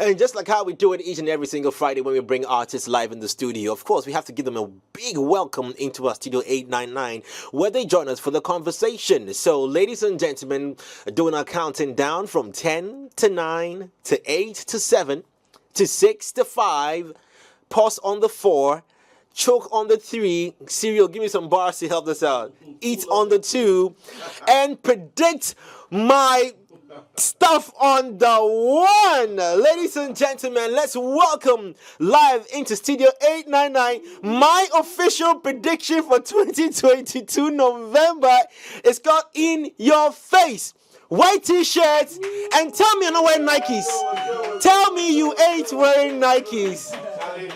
And just like how we do it each and every single Friday when we bring artists live in the studio, of course, we have to give them a big welcome into our Studio 899, where they join us for the conversation. So, ladies and gentlemen, doing our counting down from 10 to 9 to 8 to 7 to 6 to 5, pause on the 4, choke on the 3, Serial, give me some bars to help us out, eat on the 2, and predict my stuff on the 1. Ladies and gentlemen, let's welcome live into Studio 899 my official prediction for 2022 November. It's called In Your Face. White t-shirts, and tell me you're not wearing Nikes. Tell me you ain't wearing Nikes.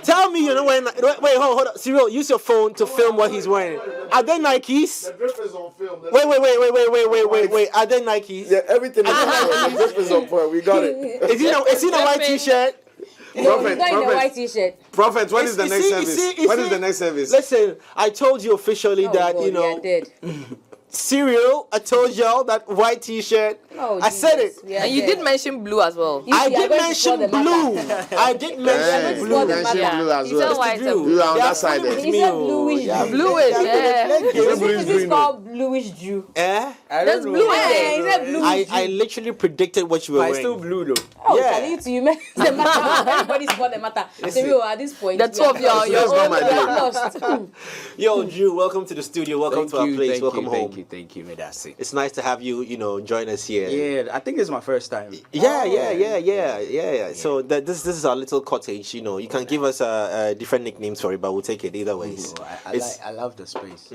Tell me you're not wearing. Wait, hold on. Cyril, use your phone to film what he's wearing. Are they Nikes? The drip is on film. Wait. Are they Nikes? Yeah, everything is on film. The drip is on point. We got it. Is he in a white t-shirt? Prophet, in a white t-shirt. Prophet, when is the next service? When is the next service? Listen, I told you officially that, God, you know. Yeah, I did. Cereal, I told y'all that white t-shirt. Oh, I said it. Yeah, And you did mention blue as well. I did mention blue. I did mention blue. Mention blue as You said well. white and Blue blue. on that side. He said bluish. Bluish, yeah. Is this called bluish Jew? There's blue in there. He said bluish I literally predicted what you were wearing. It's still blue though. Oh, Yeah. tell you to you man. The matter. Everybody's got the matter. So at this point, The two of you are That's not my we are day. lost. Yo, Drew, welcome to the studio. Welcome to our place. Welcome home. Thank you, Medasi. It's nice to have you, join us here. Yeah, I think it's my first time. Yeah. So this is our little cottage. You can give us different nicknames for it, but we'll take it either ways. I love the space.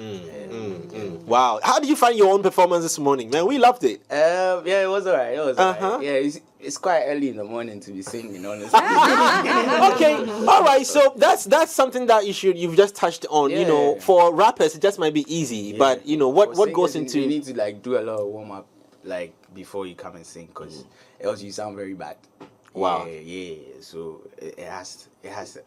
Wow. How did you find your own performance this morning, man? We loved it. Yeah, it was alright. Uh-huh. Yeah, it's quite early in the morning to be singing, honestly. Okay. All right. So that's something that you've just touched on. Yeah. For rappers, it just might be easy, but what For goes singers, into you need to like do a lot of warm up like before you come and sing, because else you sound very bad. Wow. Yeah. So it has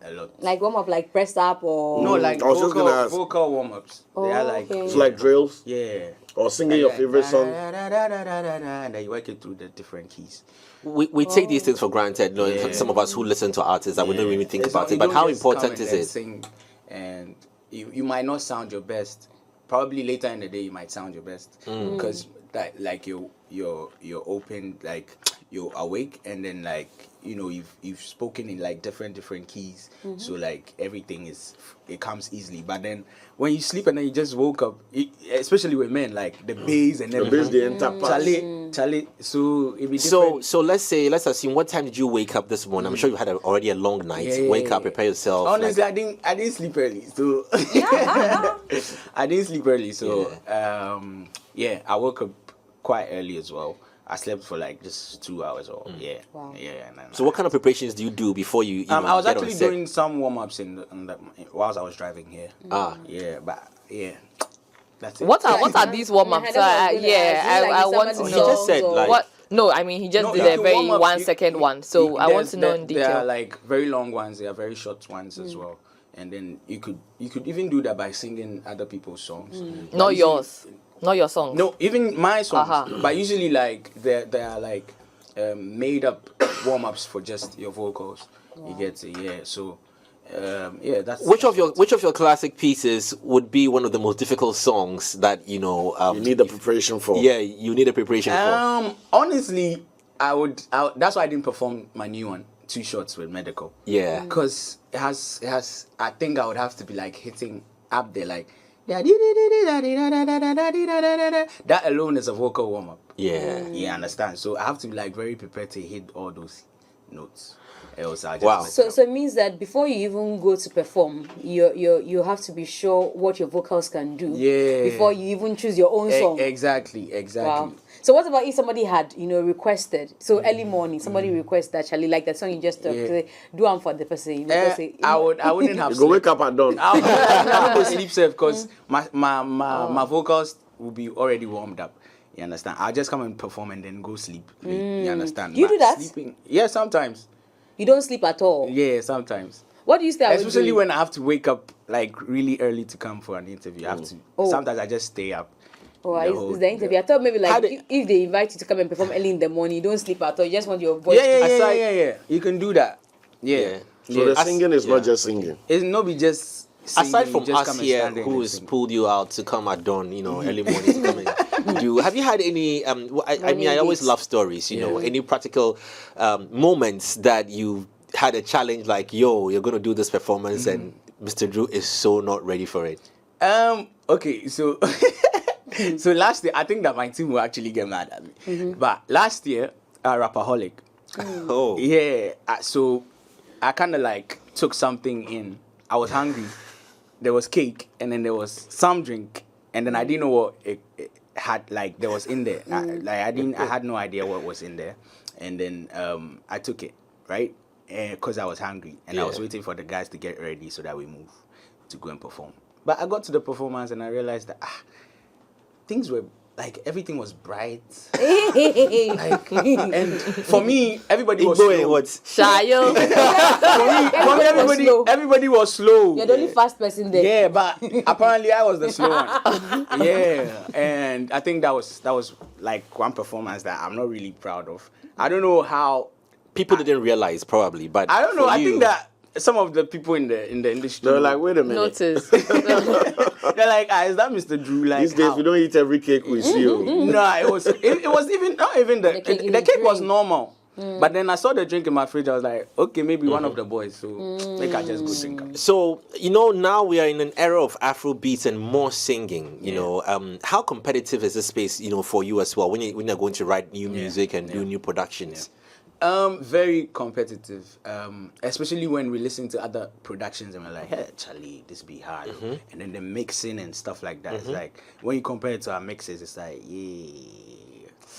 a lot. Like warm up, like press up or No, like I was just gonna ask. vocal warm ups. They are like okay. It's like drills yeah. or singing your favorite song. And then you work it through the different keys. we take these things for granted. Yeah. Some of us who listen to artists that we don't really think It's about not- it. you But don't how just important come is and it? Sing, and you might not sound your best. Probably later in the day you might sound your best because that like you're open, like you're awake, and then like you've spoken in like different keys, so like everything it comes easily. But then when you sleep and then you just woke up, especially with men, like the bass and The everything. bass, the enter Charlie. So it be different. So let's assume, what time did you wake up this morning? I'm sure you had already a long night. Yeah. Wake up, prepare yourself. Honestly, I didn't sleep early, so I didn't sleep early, so I woke up quite early as well. I slept for like just 2 hours or Wow. So what kind of preparations do you do before you? I was get on actually set? doing some warm ups whilst I was driving here. That's it. What are these warm ups? I want to He know. just said, like- What? No, I mean he just No, did you a can very warm up, 1 second one. So I want to know in There are detail. like very long ones. There are very short ones as well. And then you could even do that by singing other people's songs. Not yours. Not your song. No, even my songs. Uh-huh. But usually, like they are like made up warm ups for just your vocals. You get it, yeah. So, that's Which of your classic pieces would be one of the most difficult songs that you need the preparation for. Yeah, you need a preparation for. Honestly, I would. That's why I didn't perform my new one, 2 Shots with Medikal. Yeah. Because it has. I think I would have to be like hitting up there, like. That alone is a vocal warm up. Yeah. Yeah, understand. So I have to be like very prepared to hit all those notes. Else I just Wow. mess it up. So it means that before you even go to perform, you have to be sure what your vocals can do. Yeah. Before you even choose your own song. Exactly. Wow. So what about if somebody had, requested? So early morning, somebody requests that Charlie, like that song you just talked, do one for the person. I wouldn't have. You go wake up at dawn. I would sleep safe because my vocals will be already warmed up. You understand? I'll just come and perform and then go sleep. You understand? Do you do that? Sleeping, yeah, sometimes. You don't sleep at all. Yeah, sometimes. What do you say? Especially when I have to wake up like really early to come for an interview. I have to. Sometimes I just stay up Oh, The is whole- the interview? I thought maybe How like did- if they invite you to come and perform early in the morning, you don't sleep at all. You just want your voice. Yeah. You can do that. Yeah. Yeah. So the singing is yeah. not just singing. It's not be just singing, Aside you from just us come and here, stand there who and has sing. pulled you out to come at dawn, early morning to come and do? Have you had any? I mean, I always love stories. Any practical moments that you had a challenge like, yo, you're gonna do this performance, and Mr. Drew is so not ready for it. Okay, so so last year I think that my team will actually get mad at me. But last year, Rapperholic. Oh, Yeah, so I kind of like took something in. I was hungry. There was cake, and then there was some drink, and then I didn't know what it had. Like there was in there. I had no idea what was in there, and then I took it right because I was hungry, and I was Yeah. waiting for the guys to get ready so that we move to go and perform. But I got to the performance, and I realized that things were. Like everything was bright, and for me, everybody was Igbo slow. what? Shayo. For me, Everybody was slow. everybody was slow. You're the only fast person there. Yeah, but apparently I was the slow one. Yeah, and I think that was like one performance that I'm not really proud of. I don't know how. People didn't realize probably, but I don't know. for I you- think that some of the people in the industry They're like, wait a minute. Notice. they're like, is that Mr. Drew? Like These days how? we don't eat every cake we see. Oh. No, it was even not even the cake the is cake was drink. normal. But then I saw the drink in my fridge. I was like, okay, maybe one of the boys. So make I just go drink up. So, now we are in an era of Afro beats and more singing, how competitive is this space, for you as well when you're going to write new music and do new productions? Very competitive, especially when we listen to other productions and we're like, hey, Charlie, this be hard. And then the mixing and stuff like that. It's like, when you compare it to our mixes, it's like,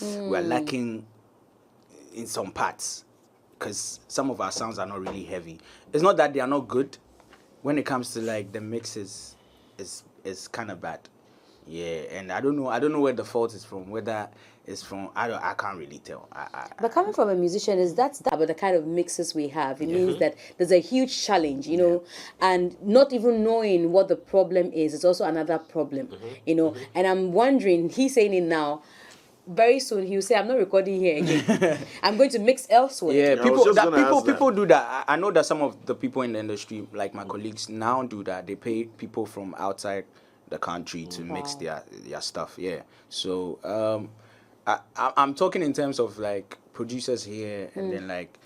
we're lacking in some parts because some of our sounds are not really heavy. It's not that they are not good. When it comes to like the mixes, it's kind of bad. Yeah, and I don't know where the fault is from. Whether it's from I can't really tell. But coming from a musician, is that about the kind of mixes we have? It means that there's a huge challenge, and not even knowing what the problem is also another problem, And I'm wondering, he's saying it now. Very soon he'll say, I'm not recording here again. I'm going to mix elsewhere. Yeah, I was just gonna people ask that. people do that. I know that some of the people in the industry, like my colleagues, now do that. They pay people from outside the country to mix their stuff. Yeah. So I'm talking in terms of like producers here and then like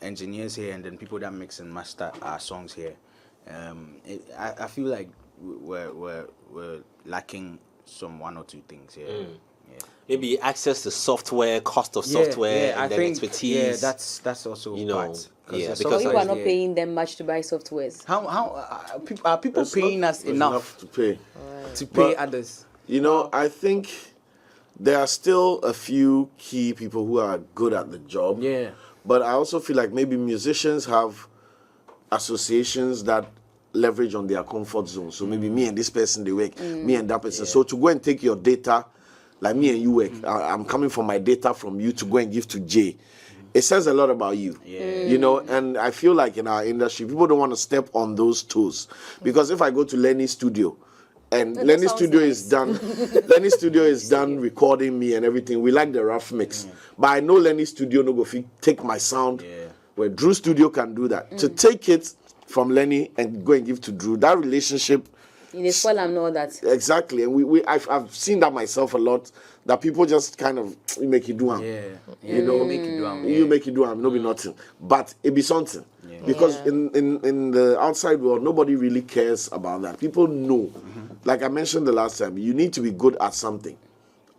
engineers here and then people that mix and master our songs here. I feel like we're lacking some one or two things here. Yeah. Maybe access to software, cost of software, I and then think, expertise. Yeah, that's also part. yeah, the because So software people are is not there. paying them much to buy softwares. How are people It's paying not- us it's enough to pay. to pay But- others? I think there are still a few key people who are good at the job. Yeah. But I also feel like maybe musicians have associations that leverage on their comfort zone. So maybe me and this person, they work, me and that person. So to go and take your data, like me and you work, I'm coming for my data from you to go and give to Jay. It says a lot about you, and I feel like in our industry, people don't want to step on those toes. Because if I go to Lenny's studio, and that Lenny's sounds studio nice. is done, Lenny's studio is done recording me and everything. We like the rough mix. But I know Lenny's studio no go fit take my sound, where Drew studio can do that. To take it from Lenny and go and give to Drew, that relationship, In a spoil and all that. exactly. And I've seen that myself a lot, that people just kind of make it do them. You know, make it do 'em, You make it do them, no be nothing. But it be something. Because in the outside world, nobody really cares about that. People know. Like I mentioned the last time, you need to be good at something.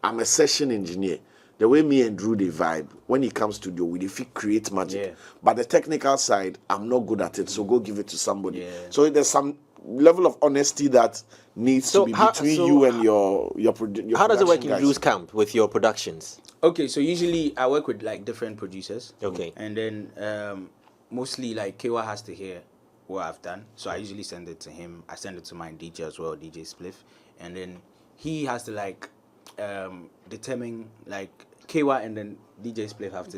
I'm a session engineer. The way me and Drew, they vibe, when it comes to do, we create magic. Yeah. But the technical side, I'm not good at it, so go give it to somebody. So there's some level of honesty that needs So to be how- between so you and your How does it work production in guys. Drew's camp with your productions? Okay, so usually I work with like different producers. Okay. And then mostly like Kewa has to hear what I've done. So I usually send it to him. I send it to my DJ as well, DJ Spliff. And then he has to like determine like Kewa and then DJ Spliff have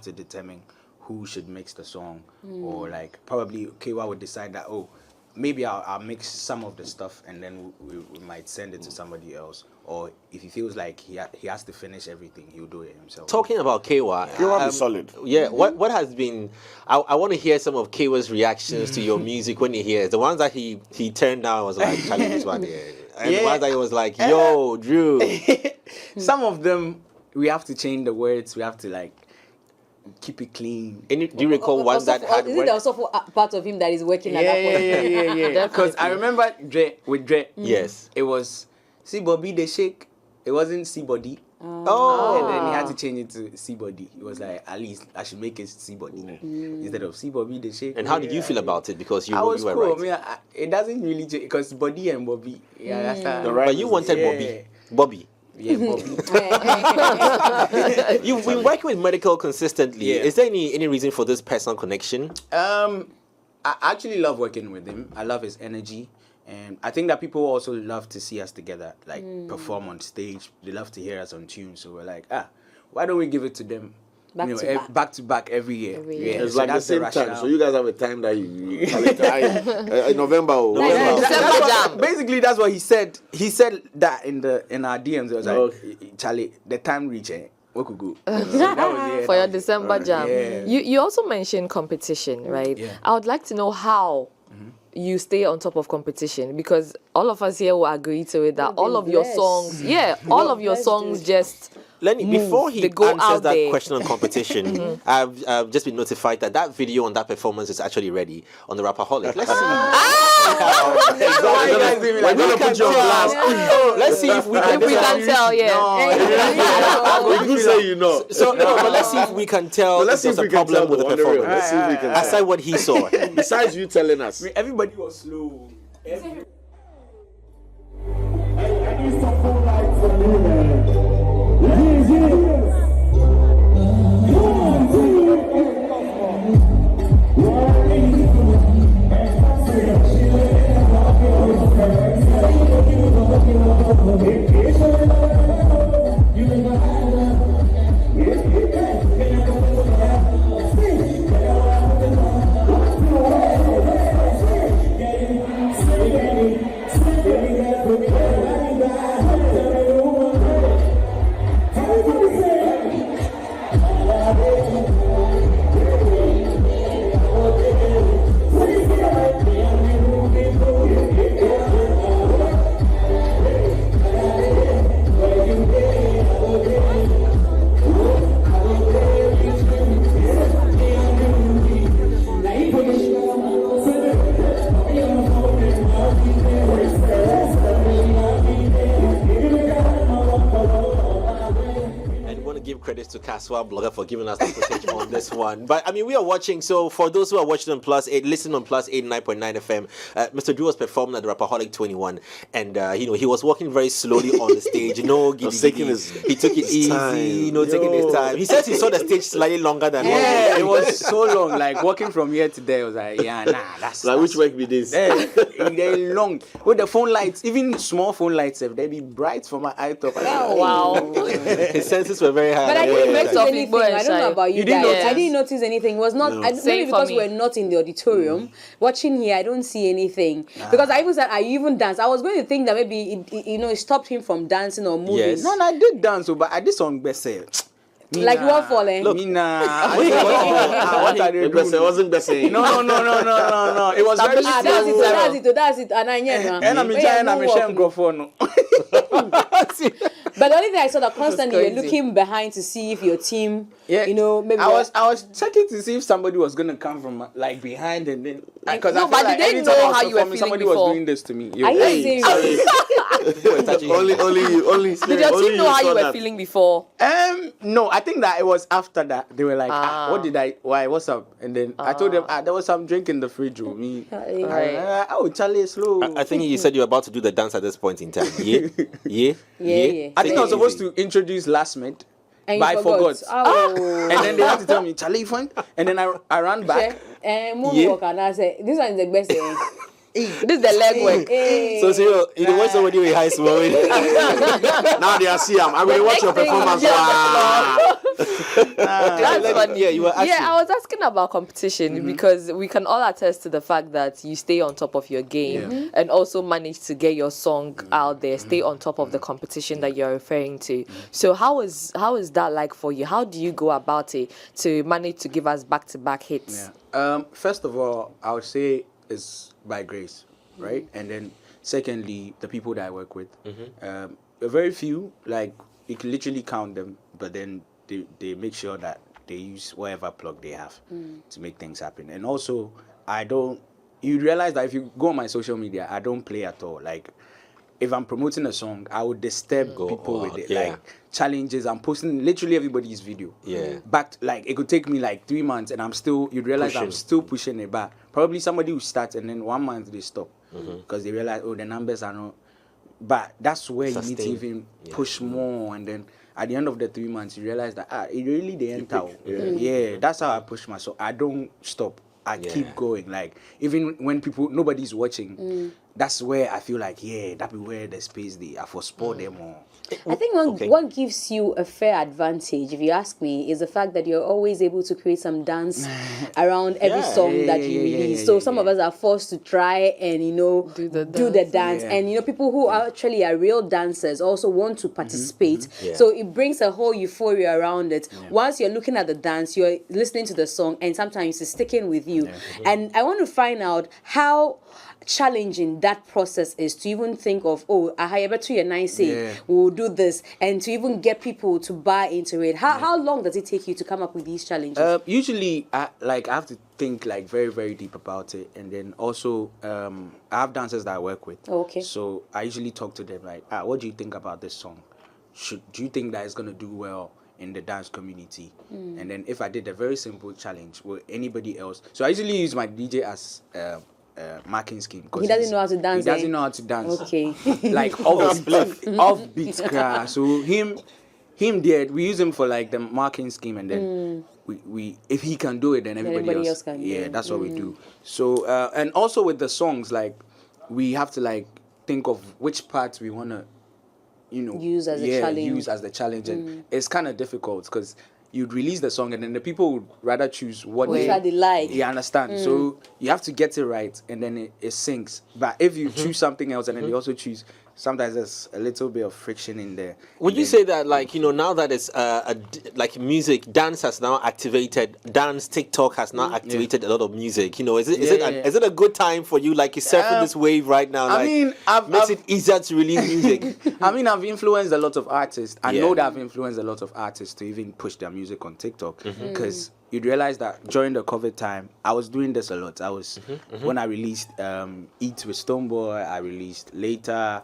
to determine who should mix the song. Or like probably Kewa would decide that maybe I'll mix some of the stuff and then we might send it to somebody else. Or if he feels like he has to finish everything, he'll do it himself. Talking about Kewa, Kewa is solid. Yeah, what has been? I want to hear some of Kewa's reactions to your music when he hears the ones that he turned down. Was like, Charlie, this one here. And the ones that he was like, yo, Drew. Some of them we have to change the words. We have to like keep it clean. Do you recall one that had is it also part of him that is working at that point? Yeah. Because I remember with Dre. Yes. It was see Bobby the shake. It wasn't see body. Oh. And then he had to change it to see body. He was like, at least I should make it see body instead of see Bobby the shake. And how did you feel about it? Because I was you were cool. right. I mean, it doesn't really change because body and Bobby. Yeah, that's the But you wanted Bobby. Yeah, Bobby. You've been working with Medikal consistently. Yeah. Is there any reason for this personal connection? I actually love working with him. I love his energy. And I think that people also love to see us together, like perform on stage. They love to hear us on tune. So we're like, why don't we give it to them? Back to back every year. Yeah. It's So like the that's same rationale. time. So you guys have a time that you in November. December jam. Basically, that's what he said. He said that in our DMs. It was like, Charlie, the time reaching. What could go? For your December jam. Yeah. You also mentioned competition, right? Yeah. I would like to know how you stay on top of competition, because all of us here will agree to it that all of your songs, all of your songs just Before he they go answers out that there. question on competition, I've just been notified that video on that performance is actually ready on the Rapperholic. Let's see. We're gonna put you on blast. Let's see if we if we can tell, You say you know. So but let's see if we can tell. Let's see if if there's we a can tell problem with the on the road. performance. Let's see if we can Aside what he saw. Besides you telling us. Everybody was slow. Credits to Kaswa Blogger for giving us the footage on this one. But I mean, we are watching. So for those who are watching on +8, listen on +89.9 FM. Mr. Drew was performing at the Rapperholic 21, and he was walking very slowly on the stage. He took it easy. Taking his time. He says he saw the stage slightly longer than. Yeah, it was so long. Like walking from here to there, I was like, that's like which work be this? They're long with the phone lights, even small phone lights. They be bright for my eye top. Wow. His senses were very high. But I didn't notice anything. I don't know about you guys. notice? I didn't notice anything. It was not maybe because we're not in the auditorium. Watching here, I don't see anything. Because I even said, I even danced. I was going to think that maybe it stopped him from dancing or moving. Yes. No, I did dance, but I did song best. Like you were falling. Look, what are they doing? It wasn't best. No. It was very That's it. And I and I'm a microphone. But the only thing I saw that constantly you're looking behind to see if your team, maybe I was checking to see if somebody was gonna come from like behind and then because I feel but like did they anytime know I was how you were performing, feeling somebody before? was doing this to me. Are you serious? only Did your team know how you were feeling before? No, I think that it was after that. They were like, what's up? And then I told them, there was some drink in the fridge with me. Charlie, slow. I think you said you were about to do the dance at this point in time. Yeah. I think I was supposed to introduce Last Minute. And but I forgot. Oh. And then they had to tell me, Charlie, fine. And then I ran back. Moonwalk, and I said, this one is the best thing. This is the leg work. So, you know, when somebody with high small. Now they are see I'm going to watch your performance. That's funny. Yeah, you were asking. Yeah, I was asking about competition because we can all attest to the fact that you stay on top of your game and also manage to get your song out there, stay on top of the competition that you're referring to. So how is that like for you? How do you go about it to manage to give us back-to-back hits? Yeah. First of all, I would say it's by grace, right? And then secondly, the people that I work with. Very few, like you can literally count them, but then they make sure that they use whatever plug they have to make things happen. And also, you realize that if you go on my social media, I don't play at all. Like, if I'm promoting a song, I would disturb people with it. Like, challenges, I'm posting literally everybody's video. Yeah. But, like, it could take me, like, 3 months, and you'd realize I'm still pushing it back. Probably somebody will start, and then 1 month they stop. Because they realize, the numbers are not... But that's where you need to even push more, and then at the end of the 3 months, you realize that it really the enter. Yeah, that's how I push myself. I don't stop. I keep going. Like even when nobody's watching, that's where I feel like that be where the space they are for sport them more. I think what gives you a fair advantage, if you ask me, is the fact that you're always able to create some dance around every song that you release. So some of us are forced to try and do the dance, and people who actually are real dancers also want to participate. So it brings a whole euphoria around it. Once you're looking at the dance, you're listening to the song, and sometimes it's sticking with you. And I want to find out how challenging that process is to even think of, I better you and say we'll do this, and to even get people to buy into it. How long does it take you to come up with these challenges? Usually I have to think like very, very deep about it, and then also I have dancers that I work with. Okay. So I usually talk to them like, what do you think about this song? Do you think that it's gonna do well in the dance community? And then if I did a very simple challenge with anybody else, so I usually use my DJ as marking scheme. He doesn't know how to dance. He doesn't know how to dance. Okay. Like off beats crash. So him there, we use him for like the marking scheme, and then we if he can do it, then everybody else can. Yeah, that's what we do. So and also with the songs, like we have to like think of which parts we wanna use as a challenge. Use as the challenge, and it's kind of difficult because you'd release the song and then the people would rather choose what they like. You understand? So you have to get it right, and then it syncs. But if you choose something else and then you also choose, sometimes there's a little bit of friction in there. Would you say that, like, now that it's like music, dance has now activated, TikTok has now activated a lot of music. Is it a good time for you? Like, you're surfing this wave right now. I mean, makes it easier to release music. I mean, I've influenced a lot of artists. I know that I've influenced a lot of artists to even push their music on TikTok, because you'd realize that during the COVID time, I was doing this a lot. I was when I released Eat with Stoneboy, I released Later.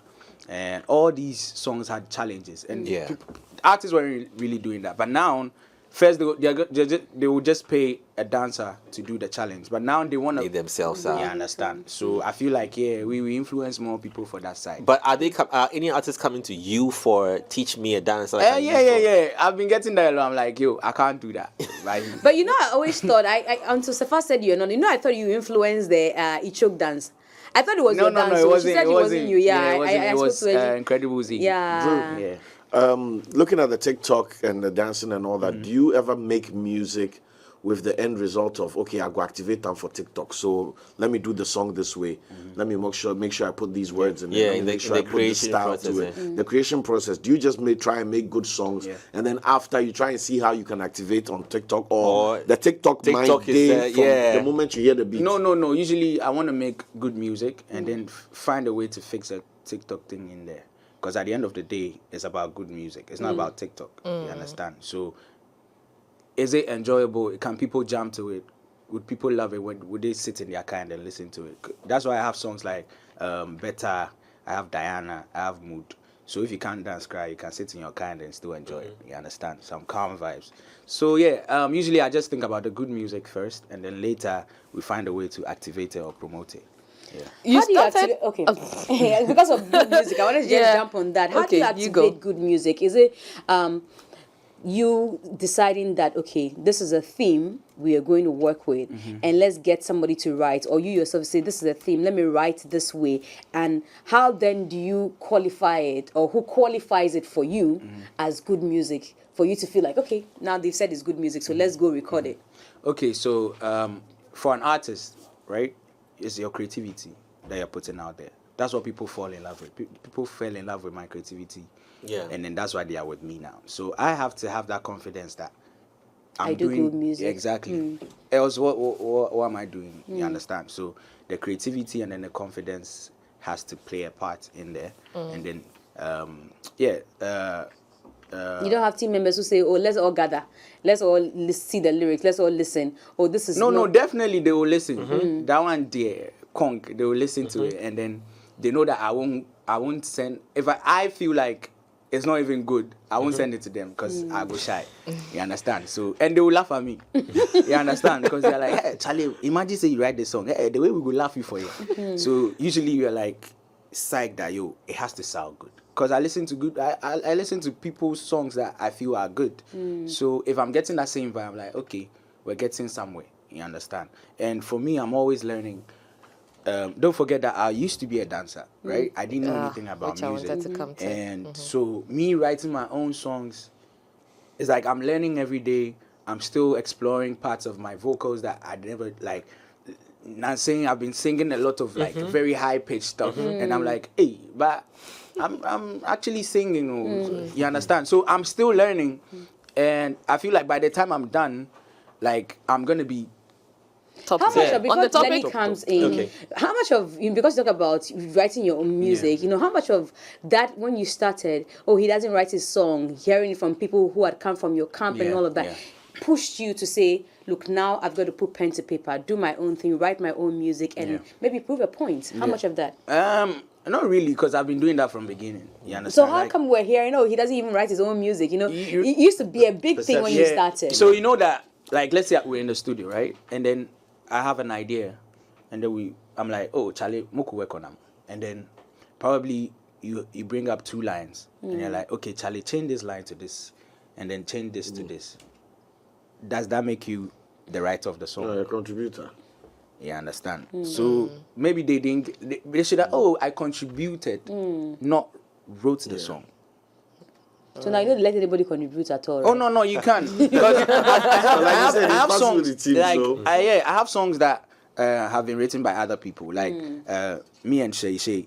And all these songs had challenges, and artists weren't really doing that. But now, first they would just pay a dancer to do the challenge. But now they want to themselves out. Yeah, understand. So I feel like we influence more people for that side. But are any artists coming to you for teach me a dance? Yeah. I've been getting that a lot. I'm like, I can't do that. Right? But I always thought until Safa said you're not. I thought you influenced the Ichok dance. I thought it was your dance. No, it wasn't. She said it wasn't you. Yeah, it was Incredible Z. Yeah. Looking at the TikTok and the dancing and all that, do you ever make music with the end result of, okay, I go activate them for TikTok, so let me do the song this way. Let me make sure I put these words in there. Yeah, make sure I put the style to it. The creation process. Do you just try and make good songs, and then after you try and see how you can activate on TikTok, or the TikTok mind is from the moment you hear the beat? No. Usually I want to make good music and then find a way to fix a TikTok thing in there. Because at the end of the day, it's about good music. It's not about TikTok. You understand? So, is it enjoyable? Can people jam to it? Would people love it? Would they sit in their car and then listen to it? That's why I have songs like Better, I have Diana, I have Mood. So if you can't dance, cry, you can sit in your car and then still enjoy it. You understand? Some calm vibes. So usually I just think about the good music first, and then later we find a way to activate it or promote it. Yeah. How do you activate? Okay. Because of good music, I wanted to just jump on that. How do you activate good music? Is it you deciding that, okay, this is a theme we are going to work with, and let's get somebody to write, or you yourself say, this is a theme, let me write this way. And how then do you qualify it, or who qualifies it for you as good music, for you to feel like, okay, now they've said it's good music, so let's go record it? Okay, so for an artist, right, it's your creativity that you're putting out there. That's what people fall in love with. People fell in love with my creativity. Yeah. And then that's why they are with me now. So I have to have that confidence that I'm do doing good music. Exactly. Else, what am I doing? You understand? So the creativity and then the confidence has to play a part in there. And then, You don't have team members who say, oh, let's all gather, let's all see the lyrics, let's all listen. Oh, this is no, definitely they will listen. That one there, conk, they will listen to it, and then they know that I won't send. If I feel like it's not even good, I won't send it to them because I go shy. You understand? So, and they will laugh at me. You understand? Because they're like, hey, Charlie, imagine say you write the song. Hey, the way we go laugh you for you. So usually you're like psyched that it has to sound good. Because I listen to I listen to people's songs that I feel are good. So if I'm getting that same vibe, I'm like, okay, we're getting somewhere. You understand? And for me, I'm always learning. Don't forget that I used to be a dancer, right? I didn't know anything about which music. I wanted to come to. And so me writing my own songs, it's like I'm learning every day. I'm still exploring parts of my vocals that I never like. Not saying I've been singing a lot of like very high pitched stuff, and I'm like, hey, but I'm actually singing. You understand? So I'm still learning, and I feel like by the time I'm done, like I'm gonna be Top How much of, on the because Lenny topic, comes in, how much of, because you talk about writing your own music, how much of that when you started, he doesn't write his song, hearing it from people who had come from your camp and all of that, pushed you to say, look, now I've got to put pen to paper, do my own thing, write my own music, and maybe prove a point. How much of that? Not really, because I've been doing that from the beginning. You understand? So how come we're hearing, he doesn't even write his own music? It used to be a big thing when you started. So you know that, like, let's say we're in the studio, right? And then I have an idea, and then I'm like, oh, Charlie, Moku work on them. And then probably you bring up 2 lines, and you're like, okay, Charlie, change this line to this, and then change this to this. Does that make you the writer of the song? A contributor. You understand? So maybe they should have, I contributed, not wrote the song. So now you don't let anybody contribute at all. Oh, no, you can't. Because I have songs, I have songs that have been written by other people, like me and Shay,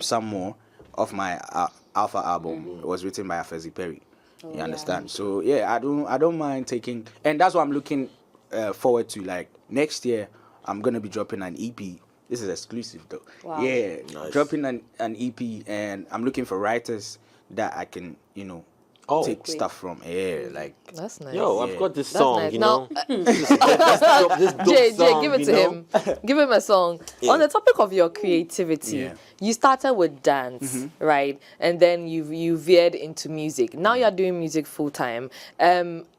some more of my Alpha album was written by Afezi Perry. You understand? So I don't mind taking, and that's what I'm looking forward to. Like next year, I'm gonna be dropping an EP. This is exclusive though. Wow. Yeah, Nice. dropping an EP, and I'm looking for writers that I can, take stuff from. Yeah, like that's nice. Yo, I've got this That's song, nice. you Now- know. this dope Jay, song, give it you to know? him. Give him a song. Yeah. On the topic of your creativity, you started with dance, right? And then you veered into music. Now you're doing music full time.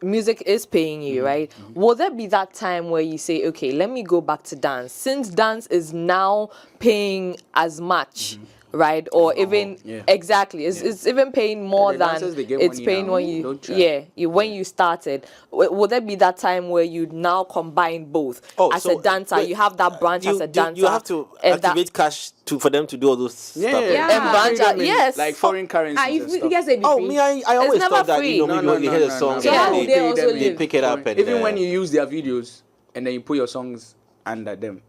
Music is paying you, right? Will there be that time where you say, okay, let me go back to dance, since dance is now paying as much? Right, or even exactly, it's even paying more the than dancers, they get it's money paying now. when you Don't try. when you started. Would there be that time where you now combine both as so, a dancer? wait, You have that branch as a dancer. You have to and activate cash for them to do all those stuff. Yeah. and branch out. Yes, like foreign currencies and If stuff. you guys say Oh, me, I always never thought that, free. maybe when you hear the song, So how would they also they live? pick it up and Even when you use their videos and then you put your songs under them.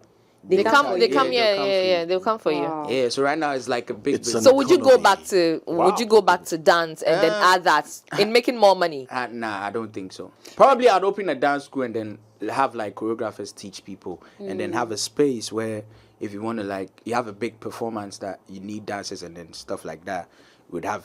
they come. for They you. come. they'll come for you. They'll come for you. Wow. Yeah, so right now it's like a big It's business. an So would you go economy. back to? Would you go back to dance and then add that in making more money? Nah, I don't think so. Probably I'd open a dance school and then have like choreographers teach people, and then have a space where if you want to like, you have a big performance that you need dancers and then stuff like that, would have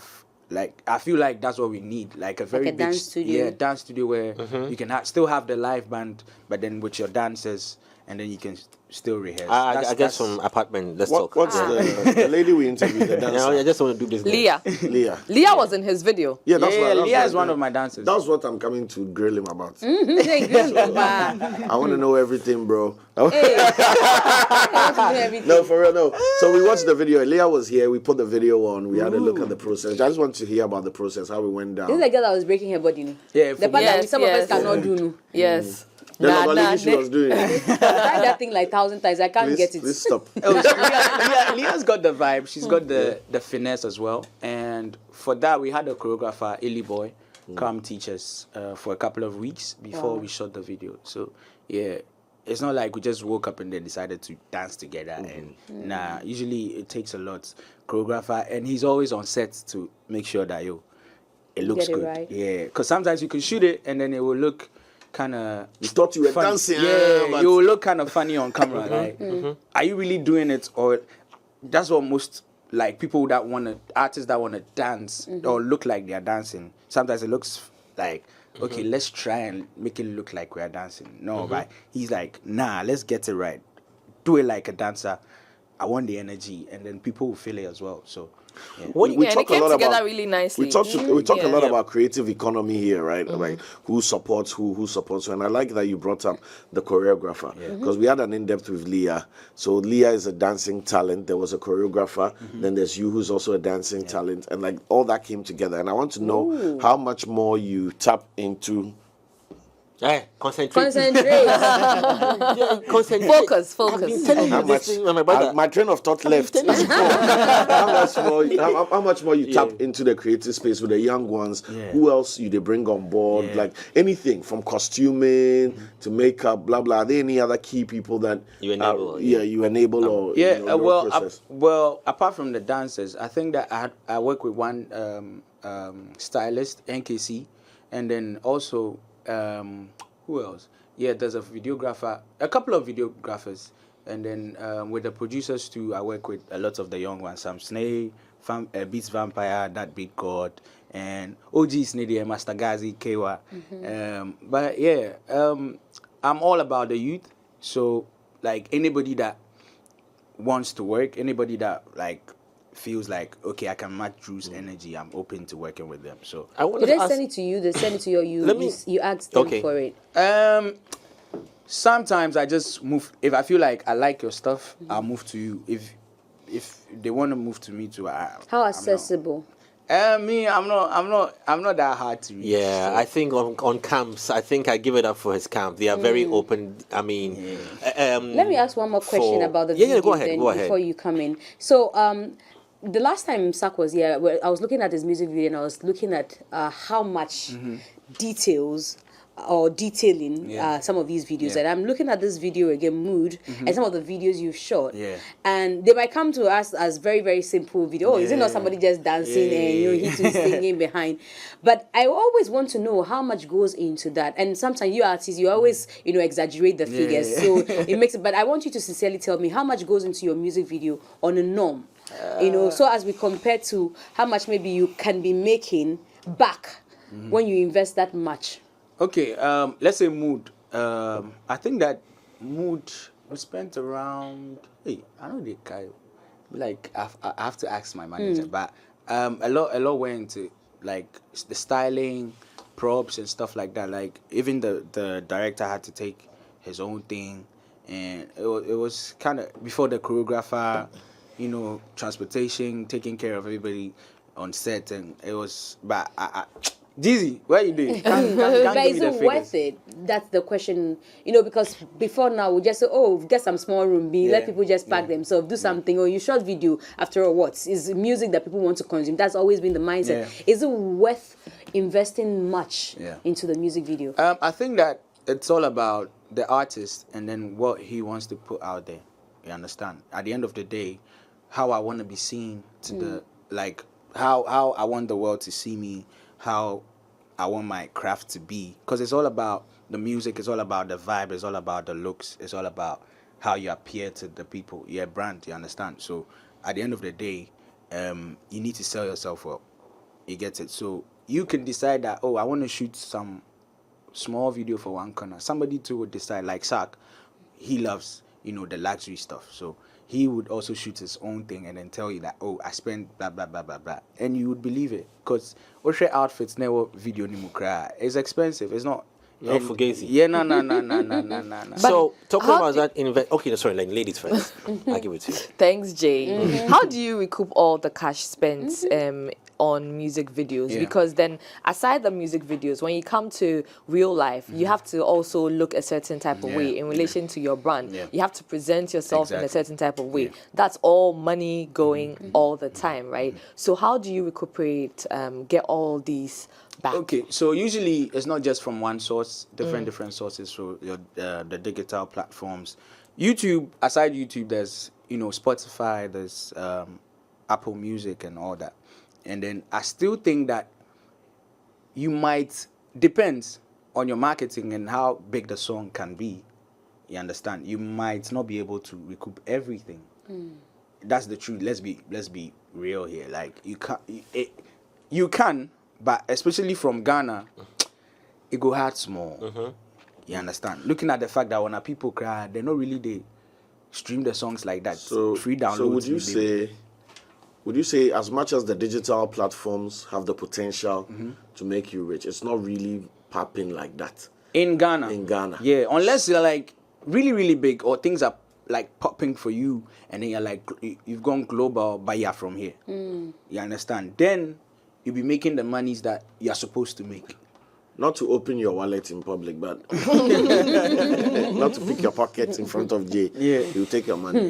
like, I feel like that's what we need, like a very a big dance studio. dance studio where you can still have the live band, but then with your dancers and then you can still rehearse. I guess from apartment. Let's talk. What's the lady we interviewed, the dancer? I just want to do business. Leah. Leah was in his video. Yeah, that's what. Leah is one of my dancers. That's what I'm coming to grill him about. Mm-hmm. I want to know everything, bro. Hey. No, for real, no. So we watched the video. Leah was here. We put the video on. We had a look at the process. I just want to hear about the process, how it went down. This is the girl that was breaking her body. No? Yeah, The part that some of us cannot do. No? Yes. The lady she was doing. I tried that thing like 1,000 times. I can't get it. Please stop. Leah's got the vibe. She's got the finesse as well. And for that, we had a choreographer, Illy Boy, come teach us for a couple of weeks before we shot the video. So, yeah, it's not like we just woke up and then decided to dance together. And nah, usually it takes a lot. Choreographer, and he's always on set to make sure that, it looks Get it good. right. Yeah, because sometimes you can shoot it and then it will look kind of... You thought you were funny. dancing. Yeah, but you will look kind of funny on camera. Like, are you really doing it? Or that's what most like people that want to, artists that want to dance or look like they are dancing. Sometimes it looks like, okay, let's try and make it look like we are dancing. No, but he's like, nah, let's get it right. Do it like a dancer. I want the energy, and then people will feel it as well. So. Yeah. And it came together really nicely. We talk a lot about creative economy here, right? Like who supports who supports who. And I like that you brought up the choreographer because we had an in-depth with Leah. So Leah is a dancing talent. There was a choreographer. Then there's you who's also a dancing talent. And like all that came together. And I want to know how much more you tap into. Hey, concentrate. Concentrate. Focus. I've been telling you this thing, my brother. My train of thought left. How much more you tap into the creative space with the young ones? Who else they bring on board? Like anything from costuming to makeup, blah blah. Are there any other key people that you enable? You enable or well, apart from the dancers, I think that I work with one stylist, NKC, and then also. Who else? Yeah, there's a videographer, a couple of videographers, and then with the producers too, I work with a lot of the young ones. Sam Snay, Beats Vampire, That Beat God, and OG Snady, Master Gazi, Kewa. But yeah, I'm all about the youth. So like anybody that wants to work, anybody that like feels like, okay, I can match Drew's energy, I'm open to working with them. So Did they send it to you? They send it to you. You asked them for it. Sometimes I just move. If I feel like I like your stuff, I'll move to you. If they want to move to me too, How accessible? I'm not that hard to reach. Yeah, so. I think on camps, I think I give it up for his camp. They are very open. I mean, let me ask one more question about the video. Go ahead. Before you come in. So, the last time Sak was here, I was looking at his music video and I was looking at how much details or detailing some of these videos. And I'm looking at this video again, Mood, and some of the videos you've shot. And they might come to us as very, very simple video. Oh, is it not somebody just dancing and he's singing behind? But I always want to know how much goes into that. And sometimes you artists, you always, exaggerate the figures. So it makes it, but I want you to sincerely tell me how much goes into your music video on a norm. So as we compare to how much maybe you can be making back when you invest that much. Okay, let's say Mood. I think that Mood we spent around. I know the guy. Like I have to ask my manager, but a lot went into like the styling, props and stuff like that. Like even the director had to take his own thing, and it was kind of before the choreographer, transportation, taking care of everybody on set, and it was. But Dizzy, what you doing? But is it worth it? That's the question. Because before now we just say, get some small room, let people just pack themselves, do something, or you shot video. After all, what is music that people want to consume? That's always been the mindset. Is it worth investing much into the music video? I think that it's all about the artist and then what he wants to put out there. You understand? At the end of the day, how I want to be seen to the how I want the world to see me. How I want my craft to be, because it's all about the music, it's all about the vibe, it's all about the looks, it's all about how you appear to the people, your brand, you understand? So at the end of the day, you need to sell yourself up, you get it? So you can decide that, I want to shoot some small video for one corner. Somebody too would decide, like Sak, he loves, the luxury stuff. So he would also shoot his own thing and then tell you that, oh, I spent blah blah blah blah blah, and you would believe it, because Oshe outfits never video ni mukra. It's expensive. It's not. No, fugazi. Yeah, no. So talking how about that, okay, sorry, like ladies first. I'll give it to you. Thanks, Jay. How do you recoup all the cash spent on music videos? Yeah. Because then, aside the music videos, when you come to real life, you have to also look a certain type of way in relation to your brand. Yeah. You have to present yourself in a Exactly. certain type of way. Yeah. That's all money going all the time, right? So how do you recuperate, get all these back? Okay, so usually it's not just from one source, different sources. So your the digital platforms, YouTube. Aside YouTube, there's Spotify, there's Apple Music and all that. And then I still think that you might, depends on your marketing and how big the song can be. You understand? You might not be able to recoup everything. That's the truth. Let's be real here. Like you can, but especially from Ghana, it go hard small. You understand? Looking at the fact that when people cry, they're not really they stream the songs like that. So, free downloads. so would you say as much as the digital platforms have the potential to make you rich, it's not really popping like that in Ghana? in Ghana? Yeah, unless you're like really, really big, or things are like popping for you, and then you're like you've gone global, but you're from here. You understand? Then you'll be making the monies that you're supposed to make. Not to open your wallet in public, but not to pick your pockets in front of Jay. Yeah. He'll take your money.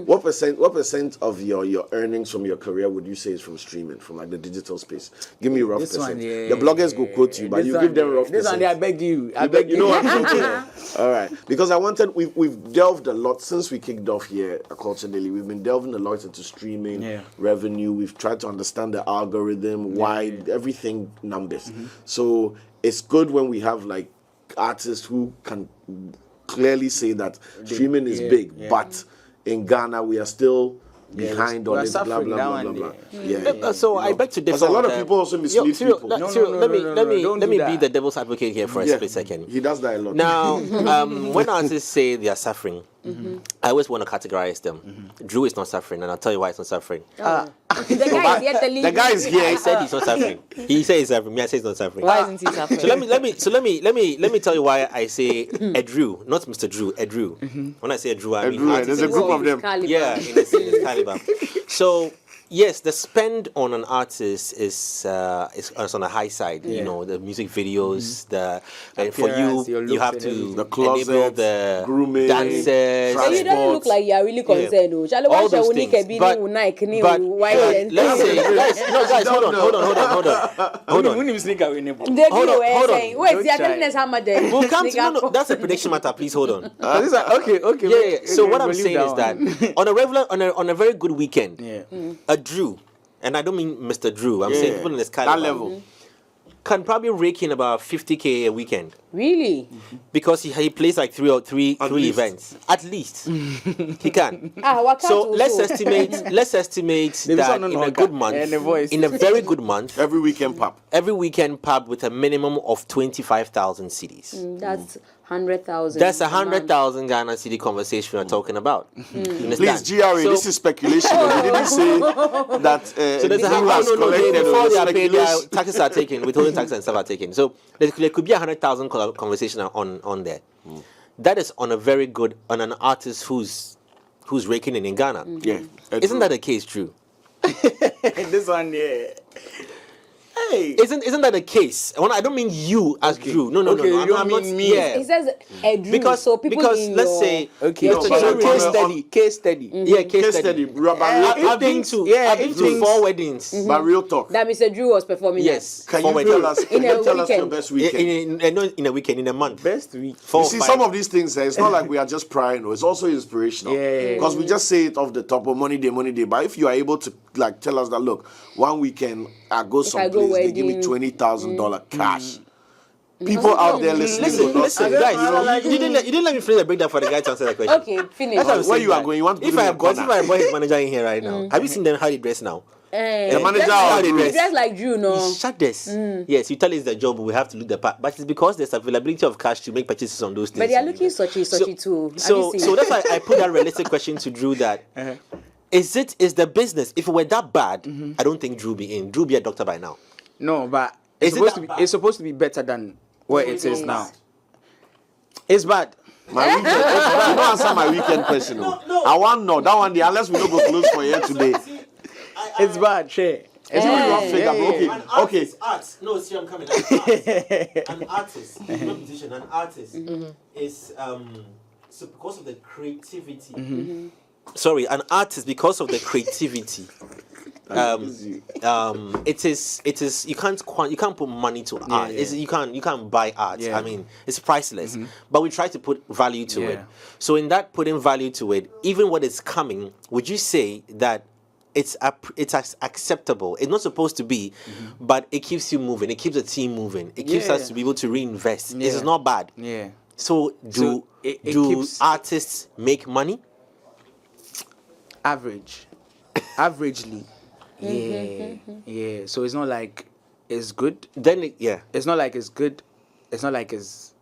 What percent? What percent of your earnings from your career would you say is from streaming, from like the digital space? Give me a rough This percent. one, yeah. The bloggers go quote you, but you give them rough This percent. one, I beg you. I beg You know what I'm talking. All right, because we've delved a lot since we kicked off here at Culture Daily. We've been delving a lot into streaming revenue. We've tried to understand the algorithm, why everything numbers. So it's good when we have like artists who can clearly say that streaming is big, but in Ghana we are still behind on it. Blah blah blah blah blah. Yeah. So I beg to differ. Because a lot of on that. people also mislead Cyril, people. let me don't do be that. the devil's advocate here for a split second. He does that a lot. Now, when artists say they are suffering, I always want to categorize them. Drew is not suffering, and I'll tell you why he's not suffering. The guy is here telling The guy is here. I said he's not suffering. He says he's suffering. Me, I say he's not suffering. Why isn't he suffering? So let me tell you why I say a Drew, not Mr. Drew, a Drew. When I say a Drew, I mean Drew, artists there's a in group the of them. Caliber. yeah, in this caliber. So yes, the spend on an artist is on a high side. You know, the music videos, and for Appearance, you your you have looks to and everything. The closet, enable the grooming, dancers. So you don't look like you are really concerned. Oh. Shall All I those watch things. Nike But let's say, guys, hold on. Hold on. Wait, Don't the try. attendance hammer there. We'll come to no, that's a prediction matter. Please hold on. Okay. Yeah. So what I'm believe saying is that one. on a regular, on a very good weekend, Yeah. a Drew, and I don't mean Mr. Drew. I'm saying people in this that caliber level. can probably rake in about 50K a weekend Really? because he plays like three least. events at least. He can. What So can't let's also? estimate Maybe that someone in a on good Oka month, and a voice. in a very good month, Every weekend pop. every weekend pub with a minimum of 25,000 CDs. That's 100,000. That's a month. 100,000 Ghana city conversation we're talking about. You Please, understand? GRA, So- this is speculation. You didn't say that So there's a Drew has collected before they are paid, speculation. taxes are taken, withholding taxes and stuff are taken. So there could be 100,000 conversation on there. That is on an artist who's raking in Ghana. Yeah. Isn't that the case, Drew? This one, yeah. Hey. Isn't that the case? When I don't mean you as Drew. No. Okay, you I'm don't not, mean me. Yeah. It says a Drew, Because so people in let's your... say Okay, No, Mr. but Drew- case on- study, case study. yeah, Case study. I've been to yeah, I've been to things- 4 weddings. But real talk. that Mr. Drew was performing. Yes. Can 4 you weddings. tell us? Can In a you tell us your weekend. best weekend? In a weekend, in a month. Best week. 4 You or see, 5. some of these things, it's not like we are just prying. It's also inspirational. Yeah. Because we just say it off the top of money day. But if you are able to like tell us that, look, one weekend I go I go someplace, they give me wedding, $20,000 cash. People out there listening will not say, Listen, guys, you didn't let me finish the breakdown for the guy to answer that question. Okay, finish. That's what I'm Where saying, you are that going, you want to if put I him have in got corner. his manager in here right now, have you seen them how they dress now? The manager dress or like, the rest? dress like Drew, no. He shut this. Yes, you tell us the job, we have to look the part. But it's because there's availability of cash to make purchases on those things. But they are looking suchy too. Have So, you seen so that's why I put that realistic question to Drew that is the business, if it were that bad, I don't think Drew be in. Drew be a doctor by now. No, but Is it that bad? it's supposed to be better than what it is now. It's bad. My weekend. You don't answer my weekend question. No. I want no that one. Unless we don't go close for here today. It's bad, shit. It's only one figure. An Okay. artist, art. No, see, I'm coming. An artist, not a musician. An artist is so because of the creativity. Sorry, an artist because of the creativity. It is you can't put money to art. yeah. You can't buy art. Yeah. I mean, it's priceless. But we try to put value to it. Yeah. So in that putting value to it, even what is coming, would you say that it's acceptable? It's not supposed to be, but it keeps you moving. It keeps the team moving. It keeps us to be able to reinvest. Yeah. It's not bad. Yeah. So do it keeps- artists make money? Averagely. Yeah. So it's not like it's good. Then It's not like it's good. It's not like it's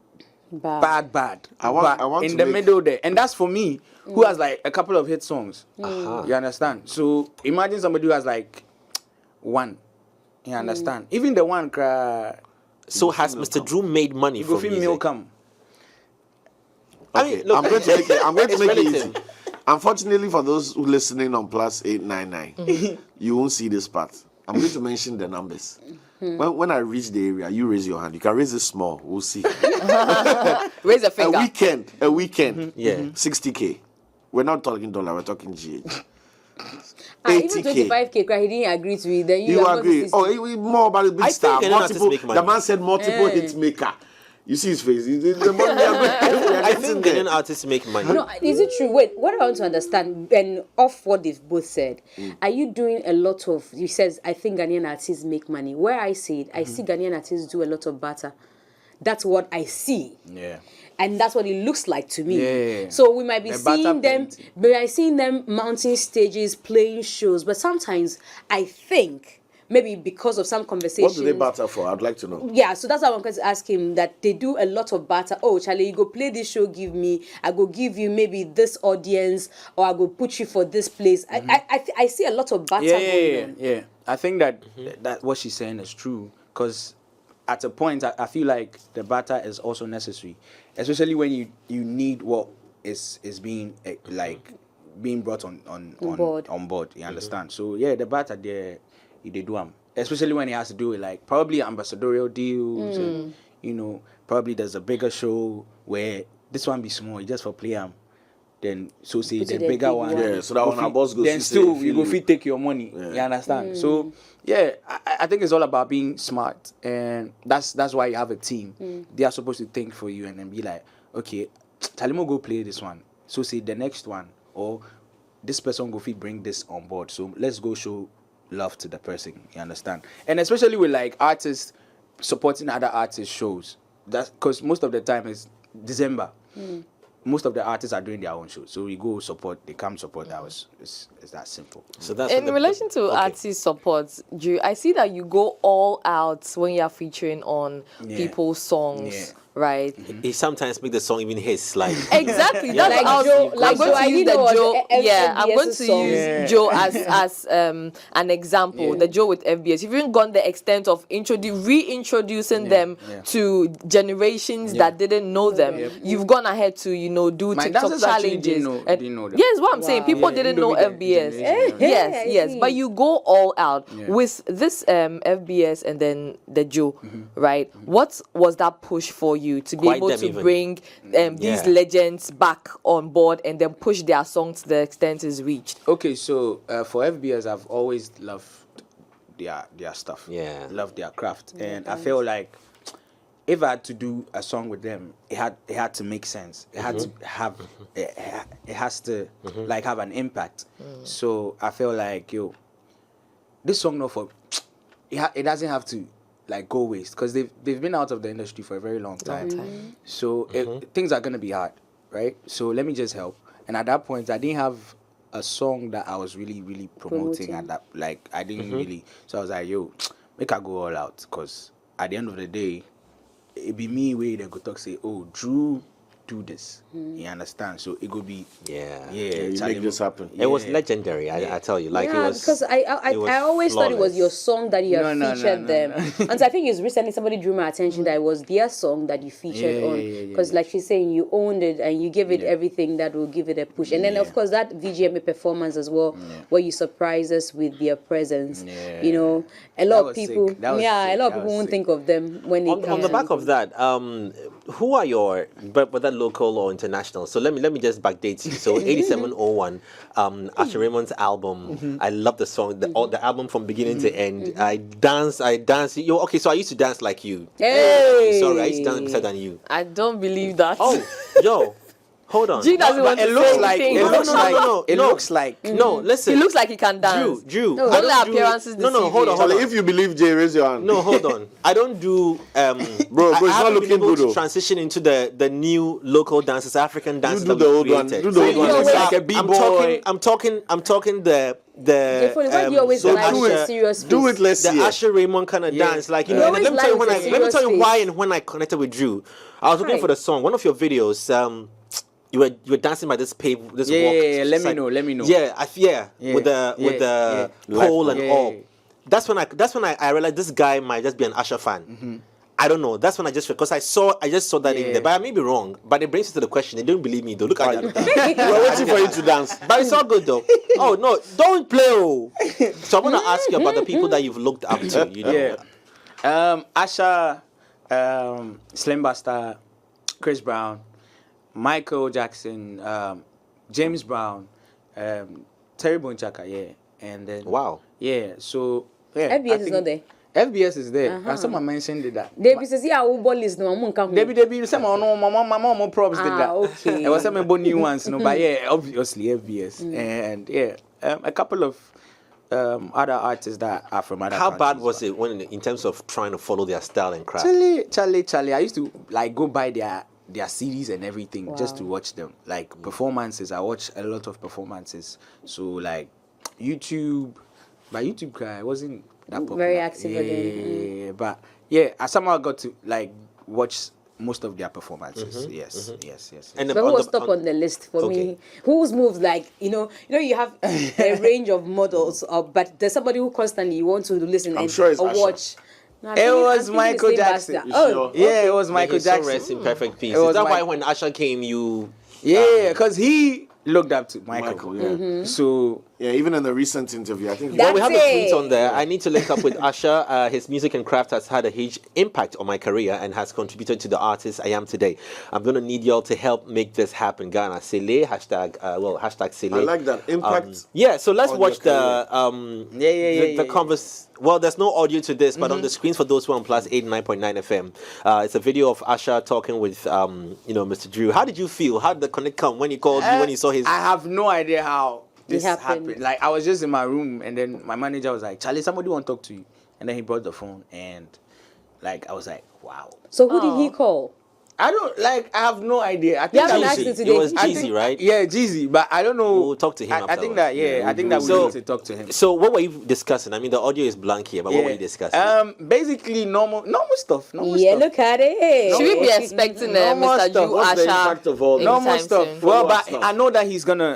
bad. I want But in to the make- middle there, and that's for me, who has like a couple of hit songs. You understand? So imagine somebody who has like one. You understand? Even the one cry. So has Mr. Drew made money You go from feel music? milk come. I Okay, mean, look, I'm going to make it. I'm going to it's make it easy. relative. Unfortunately, for those who listening on +899, you won't see this part. I'm going to mention the numbers. When I reach the area, you raise your hand. You can raise it small. We'll see. Raise a A finger. weekend. Yeah. 60K. We're not talking dollar. We're talking GH. Even 80K. 25K, cry, he didn't agree to it. Then You are not agree? 60. More about the big I star. think Ghanaian artists Multiple. make money. The man said multiple hit maker. You see his face. The money we are I getting think there. Ghanaian artists make money. No, is it true? Wait, what I want to understand, and off what they've both said, are you doing a lot of, you says, I think Ghanaian artists make money. Where I see it, I see Ghanaian artists do a lot of barter. That's what I see. Yeah. And that's what it looks like to me. Yeah. So we might be The barter seeing them, plenty. but I seeing them mounting stages, playing shows. But sometimes I think maybe because of some What conversations. do they barter for? I'd like to know. Yeah, so that's why I wanted to ask him that they do a lot of barter. Oh, Charlie, you go play this show, give me. I go give you maybe this audience, or I go put you for this place. I see a lot of barter going on. Yeah. I think that that what she's saying is true, because at a point I feel like the barter is also necessary, especially when you need what is being like being brought on board. You understand? So yeah, the barter there, they do them, especially when it has to do with like probably ambassadorial deals, and probably there's a bigger show where this one be small, just for play then so say Put the it a bigger big one. one. Yeah, so that when our boss goes, then he still say, you go feel fit take your money. Yeah. You understand? So yeah, I think it's all about being smart, and that's why you have a team. They are supposed to think for you and then be like, okay, Talimo go play this one. So say the next one, or this person go fit bring this on board. So let's go show love to the person. You understand? And especially with like artists supporting other artists shows. That's because most of the time it's December. Most of the artists are doing their own shows, so we go support. They come support ours. It's that simple. So that's In relation to artist support, Drew, I see that you go all out when you're featuring on people's songs, right? He sometimes make the song even his like. Exactly. That's Like how Joe- I'm like going Joe, to use I the know Joe. was Yeah, I'm going FBS's to song. use Joe as an example. The Joe with FBS. You've even gone the extent of reintroducing them to generations that didn't know them. You've gone ahead to do My TikTok dancers actually challenges. didn't know them. Yes, what I'm saying. People Yeah, didn't know Indomie FBS. generation, yeah. Yes. I But see. you go all out with this FBS and then the Joe, right? What was that push for you to be Quite able them to even. bring these legends back on board and then push their song to the extent it's reached? Okay, so for FBS, I've always loved their stuff. Yeah. Loved their craft, and I feel like if I had to do a song with them, it had to make sense. It had to have it has to like have an impact. So I feel like this song it doesn't have to like go waste, because they've been out of the industry for a very long time. So things are gonna be hard, right? So let me just help. And at that point, I didn't have a song that I was really promoting at that. Like I didn't really. So I was like, yo, make I go all out, because at the end of the day, it be me way they go talk say, oh, Drew do this. You understand? So it could be you Charlie, make this happen. It was legendary. I tell you, like it was. Because I always thought it was your song that you have No, featured them. And so I think it's recently somebody drew my attention that it was their song that you featured on. Because like she's saying, you owned it and you gave it everything that will give it a push. And then of course that VGMA performance as well, where you surprise us with their presence. You know, a lot of people, a lot of people won't think of them when it comes on the back of that. Who are your whether local or international? So let me just backdate you. So 8701, Asher Raymond's album. I love the song, the album from beginning to end. I dance. Yo, okay, so I used to dance like you. Hey, Sorry, I used to dance better than you. I don't believe that. Oh, yo, hold on. G doesn't want to it looks say like anything. it looks like No, listen. He looks like he can dance. Drew. No. I don't Only do- appearances No, deceive hold you. on. Charlie, if you believe Jay, raise your hand. No, hold on. I don't do Bro, it's I not haven't looking been able good, to though. transition into the new local dances, African dances. do that the we old one. created. Do the old one. It's like a I'm b-boy. talking the why do you always So like do a it. serious Do face? it, let's the see. Asher Raymond kind of dance, like you You know. And always let me tell you like when a let me serious tell you face. why and when I connected with Drew. I was looking Right. for the song. One of your videos, you were dancing by this pave, this walk. Let me side- know. Yeah, with the pole and all. yeah. That's when I realized this guy might just be an Asher fan. I don't know. That's when I because I just saw that in there. But I may be wrong. But it brings you to the question. They don't believe me though. Look at that. We're waiting for you to dance. But it's all good though. Oh no, don't play. Oh. So I want to ask you about the people that you've looked up to. You know. Asha, Slim Basta, Chris Brown, Michael Jackson, James Brown, Terry Bonchaka, and then Wow. so I FBS is think not there. FBS is there. And someone mentioned that. David says, yeah, who ball is no one can. Debbie, some my mom props did that. Okay. It was some new ones, but obviously FBS, and a couple of other artists that are from other How bad countries, was it when in terms of trying to follow their style and craft? Charlie. I used to like go buy their series and everything just to watch them. Like performances, I watch a lot of performances. So like YouTube, but YouTube I wasn't that popular. Very active again. But I somehow got to like watch most of their performances. Yes. And But who was top on the list for me? Whose moves like you have a range of models, but there's somebody who constantly you want to listen I'm and sure it's or Asha. watch. No, It was Michael Slim Jackson. Basta. You Oh, sure? Yeah, it was Michael He's so Jackson. rest in perfect peace. It was Is that why Mike- when Asher came, you? Yeah, because he looked up to Michael. Yeah. So Yeah, even in the recent interview, I think That- Well, we have a That's tweet it. on there. I need to link up with Asher. His music and craft has had a huge impact on my career and has contributed to the artist I am today. I'm going to need y'all to help make this happen. Ghana, Sele, hashtag Sele. I like that impact. Yeah, so let's on watch your the converse. Well, there's no audio to this, but on the screens for those who are on plus 89.9 FM, it's a video of Asha talking with Mr. Drew. How did you feel? How did the connect come when he called you, when he saw his? I have no idea how this happened. happened. Like I was just in my room, and then my manager was like, "Charlie, somebody want to talk to you." And then he brought the phone, and like I was like, "Wow." So who did he call? I don't like. I have no idea. I You think haven't that asked was him It today. was I Jeezy, think- right? Yeah, Jeezy, but I don't know. We'll talk to him I think afterwards. that I think that we So- need to talk to him. So what were you discussing? I mean, the audio is blank here, but what were you discussing? Basically normal stuff. Normal Yeah, stuff. look at it. Should we be expecting Normal Mr. stuff. Drew What's the Asha impact of all that? Normal anytime stuff. soon? Well, Follow-up but stuff. I know that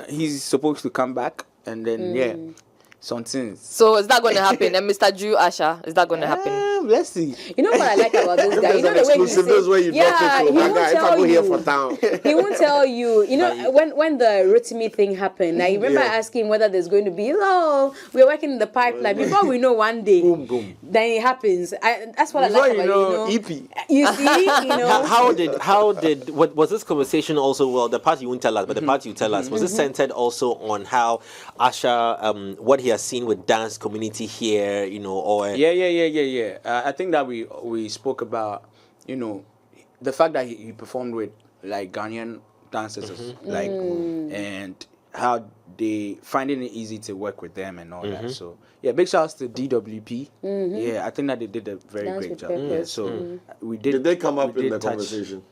he's supposed to come back, and then some things. So is that going to happen? And Mr. Drew Asha, is that going to happen? Let's see. You know what I like about this guy? There's You know an the way he exclusive. This is where you says, drop it to. he My won't guy, if I tell go here you. for town. He won't tell you. You know, when the Rotimi thing happened, I remember Yeah. asking whether there's going to be, we're working in the pipeline. Before we know one day, Boom. then it happens. That's what Before I like you about know, EP. You see, How did was this conversation also? Well, the part you won't tell us, but the part you tell us, was it centered also on how Asha, what he has seen with dance community here, or Yeah. I think that we spoke about, the fact that he performed with like Ghanaian dancers, like, and how they finding it easy to work with them and all that. So yeah, big shouts to DWP. Yeah, I think that they did a very Dance great with job. Purpose. Yeah, so we did. Did they come we up in did the touch- conversation?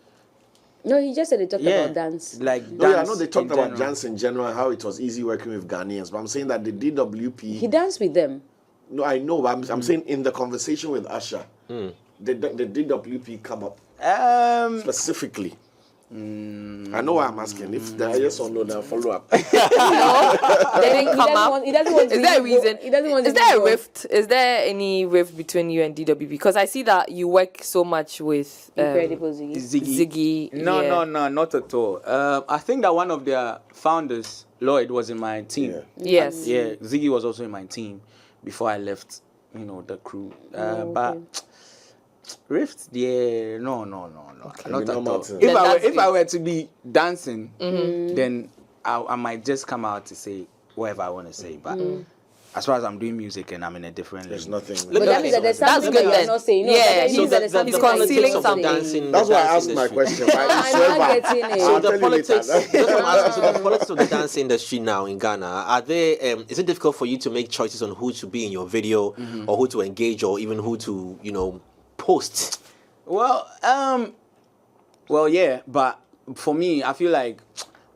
No, he just said they talked about dance. Like No, yeah, I dance know they talked in about general. dance in general and how it was easy working with Ghanaians, but I'm saying that the DWP. He danced with them. No, I know, but I'm saying in the conversation with Asha, the DWP come up specifically. I know why I'm asking. If there are yes or no, then follow up. He doesn't want Is there a reason? He doesn't want Is to there a go. rift? Is there any rift between you and DWP? Because I see that you work so much with Incredible Ziggy. Ziggy. No, yeah. no, not at all. I think that one of their founders, Lloyd, was in my team. Yes. Yeah, Ziggy was also in my team before I left, the crew. But Rift, yeah, no, not at all. Martin. If I were to be dancing, then I might just come out to say whatever I want to say. But as far as I'm doing music and I'm in a different There's lane, nothing. But that means that there's That's something good that you're then. not saying. No, Yeah, that so means that the there's he's something that concealing you're not something. saying. Dancing, That's the why I dance asked my industry. question. Right? I'm not getting it. So I'll the tell you later. politics, that's what I'm asking. So the politics of the dance industry now in Ghana, are they? Is it difficult for you to make choices on who to be in your video, or who to engage, or even who to, post? Well, yeah, but for me, I feel like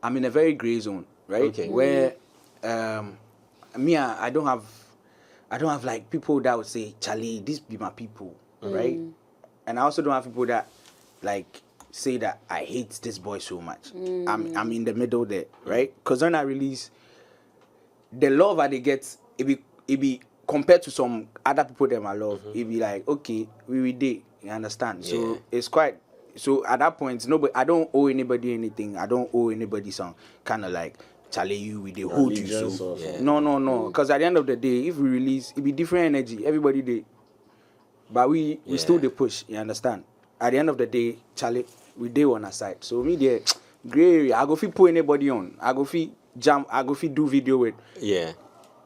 I'm in a very gray zone, right? Okay. Where I don't have like people that would say, Charlie, these be my people, right? And I also don't have people that like say that I hate this boy so much. I'm in the middle there, right? Because when I release, the love that they get, it be compared to some other people that I love, it be like, okay, we did, you understand? Yeah. So it's quite. So at that point, I don't owe anybody anything. I don't owe anybody some kind of like, Charlie, you with the hold you. Allegiance So or something. no. Because at the end of the day, if we release, it be different energy. Everybody did, but we still the push. You understand? At the end of the day, Charlie, we dey on our side. So me there, gray area. I go fit put anybody on. I go fit jam. I go fit do video with. Yeah.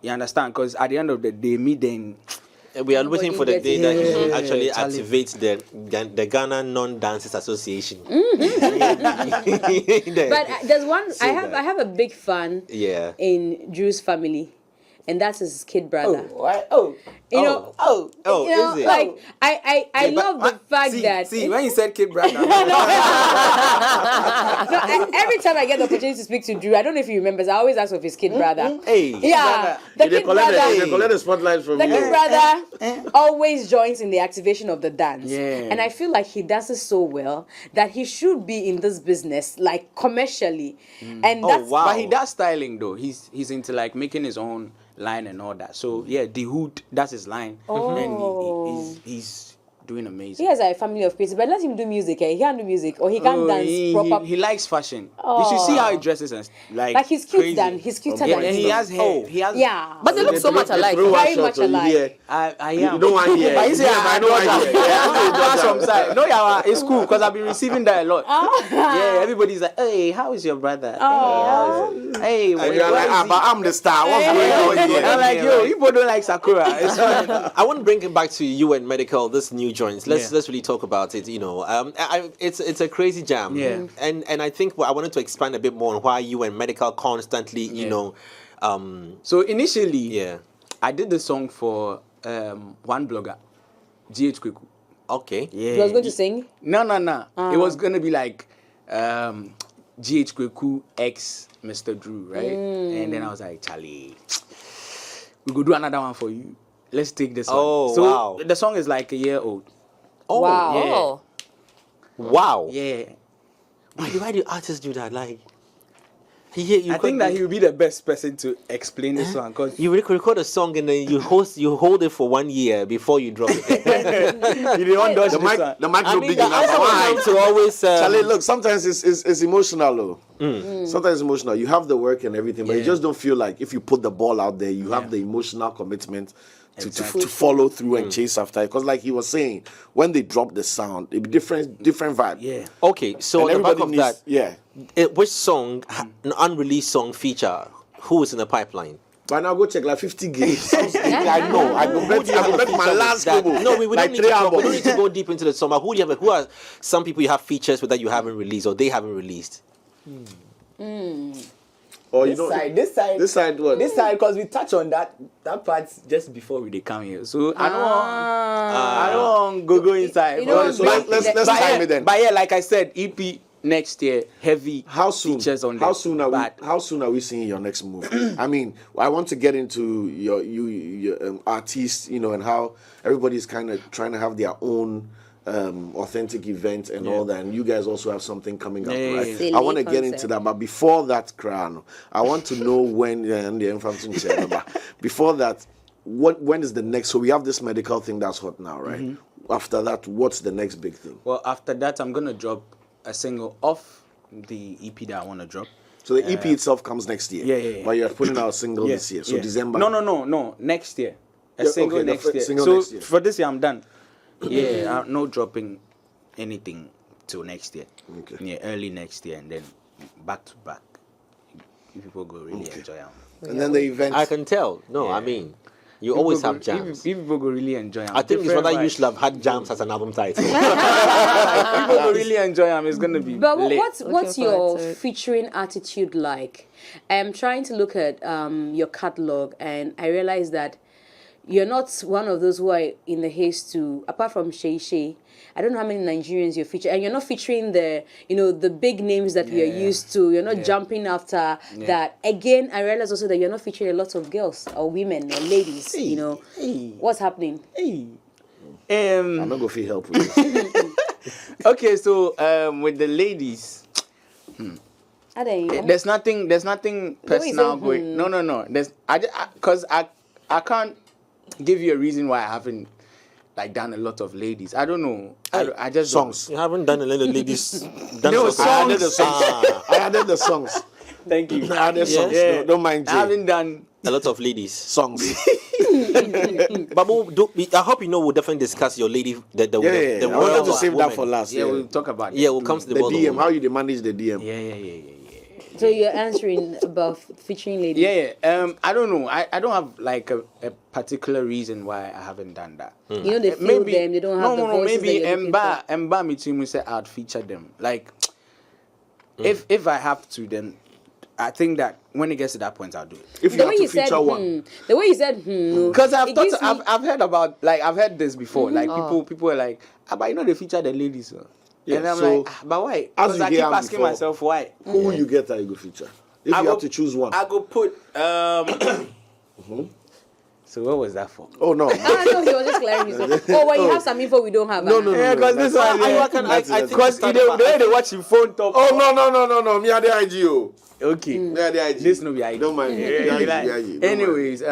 You understand? Because at the end of the day, me then. We are waiting for the day that you should Yeah, actually Charlie. activate the Ghana Non-Dancers Association. But there's one. I that. have a big fan Yeah. in Drew's family, and that's his kid brother. Oh. You know, Oh, you know, is it? like I love the fact that when you said kid brother, every time I get the opportunity to speak to Drew, I don't know if he remembers. I always ask of his kid brother. Hey. Yeah, the They kid brother. collect the spotlight from The you. kid brother always joins in the activation of the dance. Yeah. And I feel like he dances so well that he should be in this business, like commercially. And that's wow. but he does styling though. He's into like making his own line and all that. So yeah, the hood, that's his line, and he's doing amazing. he has a family of kids, but let him do music. He can't do music or he can't dance proper. He likes fashion. You should see how he dresses and like he's cute crazy. than he's cuter Yeah, than and he has hair. He has yeah. But they look so much alike. Very much alike. I am. You don't want to hear. But you say I know I from side. No, yeah, it's cool because I've been receiving that a lot. Yeah, everybody's like, hey, how is your brother? Hey, And you're like, but I'm the star. What's going on here? I'm like, yo, people don't like Sakura. It's fine. I want to bring it back to you and Medikal, this new joint. Let's really talk about it. It's a crazy jam. Yeah. And I think I wanted to expand a bit more on why you and Medikal constantly, So initially, yeah. I did the song for one blogger, GH Kweku. Okay. Yeah. He was going to sing. No. It was gonna be like GH Kweku X Mr. Drew, right? And then I was like, Charlie, we go do another one for you. Let's take this Oh, one. So wow. the song is like a year old. Oh, Wow. Yeah. Oh. Wow. Yeah. Why do artists do that? Like, you I think that he will be the best person to explain this one because you record a song and then you hold it for 1 year before you drop it. you don't dodge The this mic, one. the mic I no mean, big the enough. answer Why? was to always. Charlie, look, sometimes it's emotional, though. Sometimes it's emotional. You have the work and everything, but you just don't feel like if you put the ball out there, you have the emotional commitment to follow through and chase after it. Because, like he was saying, when they drop the sound, it be different vibe. Yeah. Okay, so And on the back everybody of needs, that, which song, an unreleased song feature, who is in the pipeline? But now go check like 50 gigs. Sounds good. I know. I go bet my last album. No, we like don't need 3 to go, we albums. don't need to go deep into the song. But who are some people you have features with that you haven't released or they haven't released? Or you know, This side, what? This side, because we touch on that part just before we come here. So I don't go inside. You know So let's time it then. But yeah, like I said, EP next year, heavy How soon? features on How the soon are we? bad. How soon are we seeing your next move? I mean, I want to get into your artists, and how everybody's kind of trying to have their own authentic event and all that, and you guys also have something coming up, right? Silly I want to get into concept. that, but before that, Krano, I want to know when before that, when is the next? So we have this medical thing that's hot now, right? After that, what's the next big thing? Well, after that, I'm gonna drop a single off the EP that I want to drop. So the EP itself comes next year. Yeah. But you're putting out a single this year. So December. No. Next year. A single okay, the next year. single So next year. for this year, I'm done. Yeah, I'm not dropping anything till next year. Okay. Yeah, early next year, and then back to back. You people go really enjoy them. And then the event. I can tell. No, I mean, you always have jams. People go really enjoy them. I think it's rather you should have had jams as an album title. People go really enjoy them. It's gonna be. But lit. what's forward your to it. featuring attitude like? I'm trying to look at your catalog, and I realize that you're not one of those who are in the haste to, apart from Shay Shay, I don't know how many Nigerians you're featuring, and you're not featuring the big names that we are used to. You're not jumping after that. Again, I realize also that you're not featuring a lot of girls or women or ladies. What's happening? I'm not going to help with this. Okay, so with the ladies, Are they? there's nothing personal say, going. No. There's because I can't give you a reason why I haven't like done a lot of ladies. I don't know. I just don't. Songs. You haven't done a little ladies. No, songs. I added the songs. I added the songs. Thank you. I added songs. Yeah. No, don't mind I Jay. haven't done. A lot of ladies. Songs. But I hope we'll definitely discuss your lady. The I world wanted to of save that women. for last. Yeah, we'll talk about it. Yeah, we'll come to the, The world of DM, women. how you manage the DM. Yeah. So you're answering about featuring ladies. Yeah. I don't know. I don't have like a particular reason why I haven't done that. You know, they feel them. They don't have the voices maybe that you're looking for. Emba me too. Say I'd feature them. Like, if I have to, then I think that when it gets to that point, I'll do it. If you The have way to you said, feature one. the way you said, no, Because it gives me- I've heard about I've heard this before. Like people are like, but you know they feature the ladies. So. Yeah, And I'm so like, but why? as Because you I keep hear asking before, myself why. Who will you get that you go feature? If you have to choose one. I go put So what was that for? Oh, no. No, he was just clearing himself. Oh, well, you have some info we don't have. No. Yeah, because this that's- one, I reckon I think because we the way they watch your phone top. Oh, no. Me are the IGO. Okay. Me are the IG. This no be IG. Don't mind me. Yeah, Me are like- the IG. Don't mind. anyways,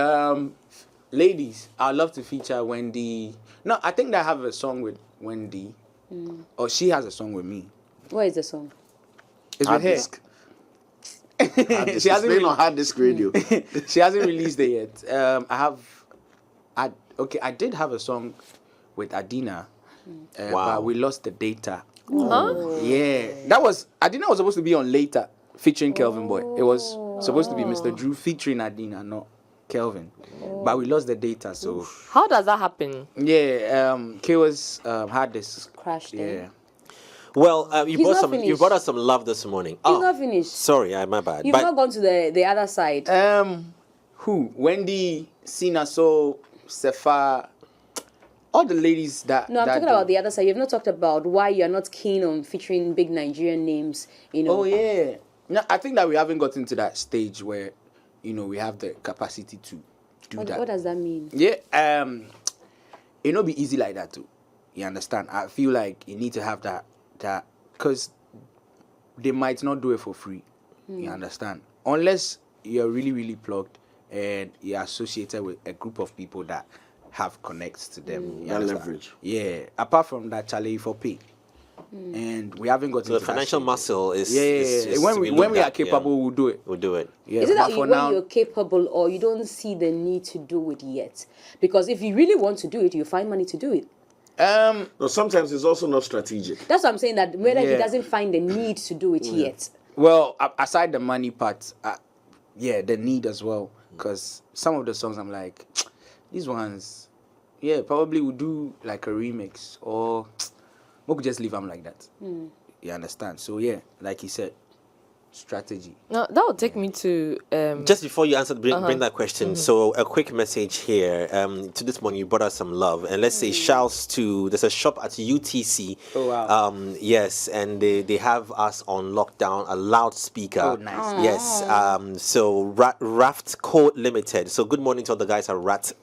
ladies, I'd love to feature Wendy. No, I think I have a song with Wendy. Or she has a song with me. What is the song? It's Hard with her. disk. She hasn't Playing on really, hard disk radio. she hasn't released it yet. I did have a song with Adina. Wow. But we lost the data. Yeah. That was Adina was supposed to be on Later featuring Kelvin Boy. It was supposed to be Mr. Drew featuring Adina, not Kelvin. But we lost the data, so How does that happen? yeah, K was had this Crashed. yeah. Well, you He's not you finished. brought us some love this morning. He's not finished. Sorry, my bad. You've But not gone to the other side. Who? Wendy, Sina So, Sefa, all the ladies that No, I'm that talking do- about the other side. You've not talked about why you're not keen on featuring big Nigerian names. You know. Oh yeah. No, I think that we haven't gotten to that stage where, we have the capacity to do What, that. what does that mean? Yeah, it not be easy like that too. You understand? I feel like you need to have that because they might not do it for free. You understand? Unless you're really, really plugged and you're associated with a group of people that have connects to them. You That understand? leverage. Yeah. Apart from that, Charlie for pay. And we haven't got so the financial muscle is when we are looked at, capable, we'll do it. we'll do it. Yeah. Is it that but for when now, you're capable or you don't see the need to do it yet? Because if you really want to do it, you find money to do it. No, sometimes it's also not strategic. That's what I'm saying, that whether he Yeah. doesn't find the need to do it yet. well, aside the money part, the need as well. Because some of the songs I'm like, these ones, probably would do like a remix or we could just leave them like that. You understand? So like he said, strategy. No, that would take me to Just before you answer, bring that question. So a quick message here. To this morning, you brought us some love, and let's say shouts to. There's a shop at UTC. Oh, wow. Yes, and they have us on lockdown. A loudspeaker. Oh, nice. Yes. So Raft Co Limited. So good morning to all the guys at Raft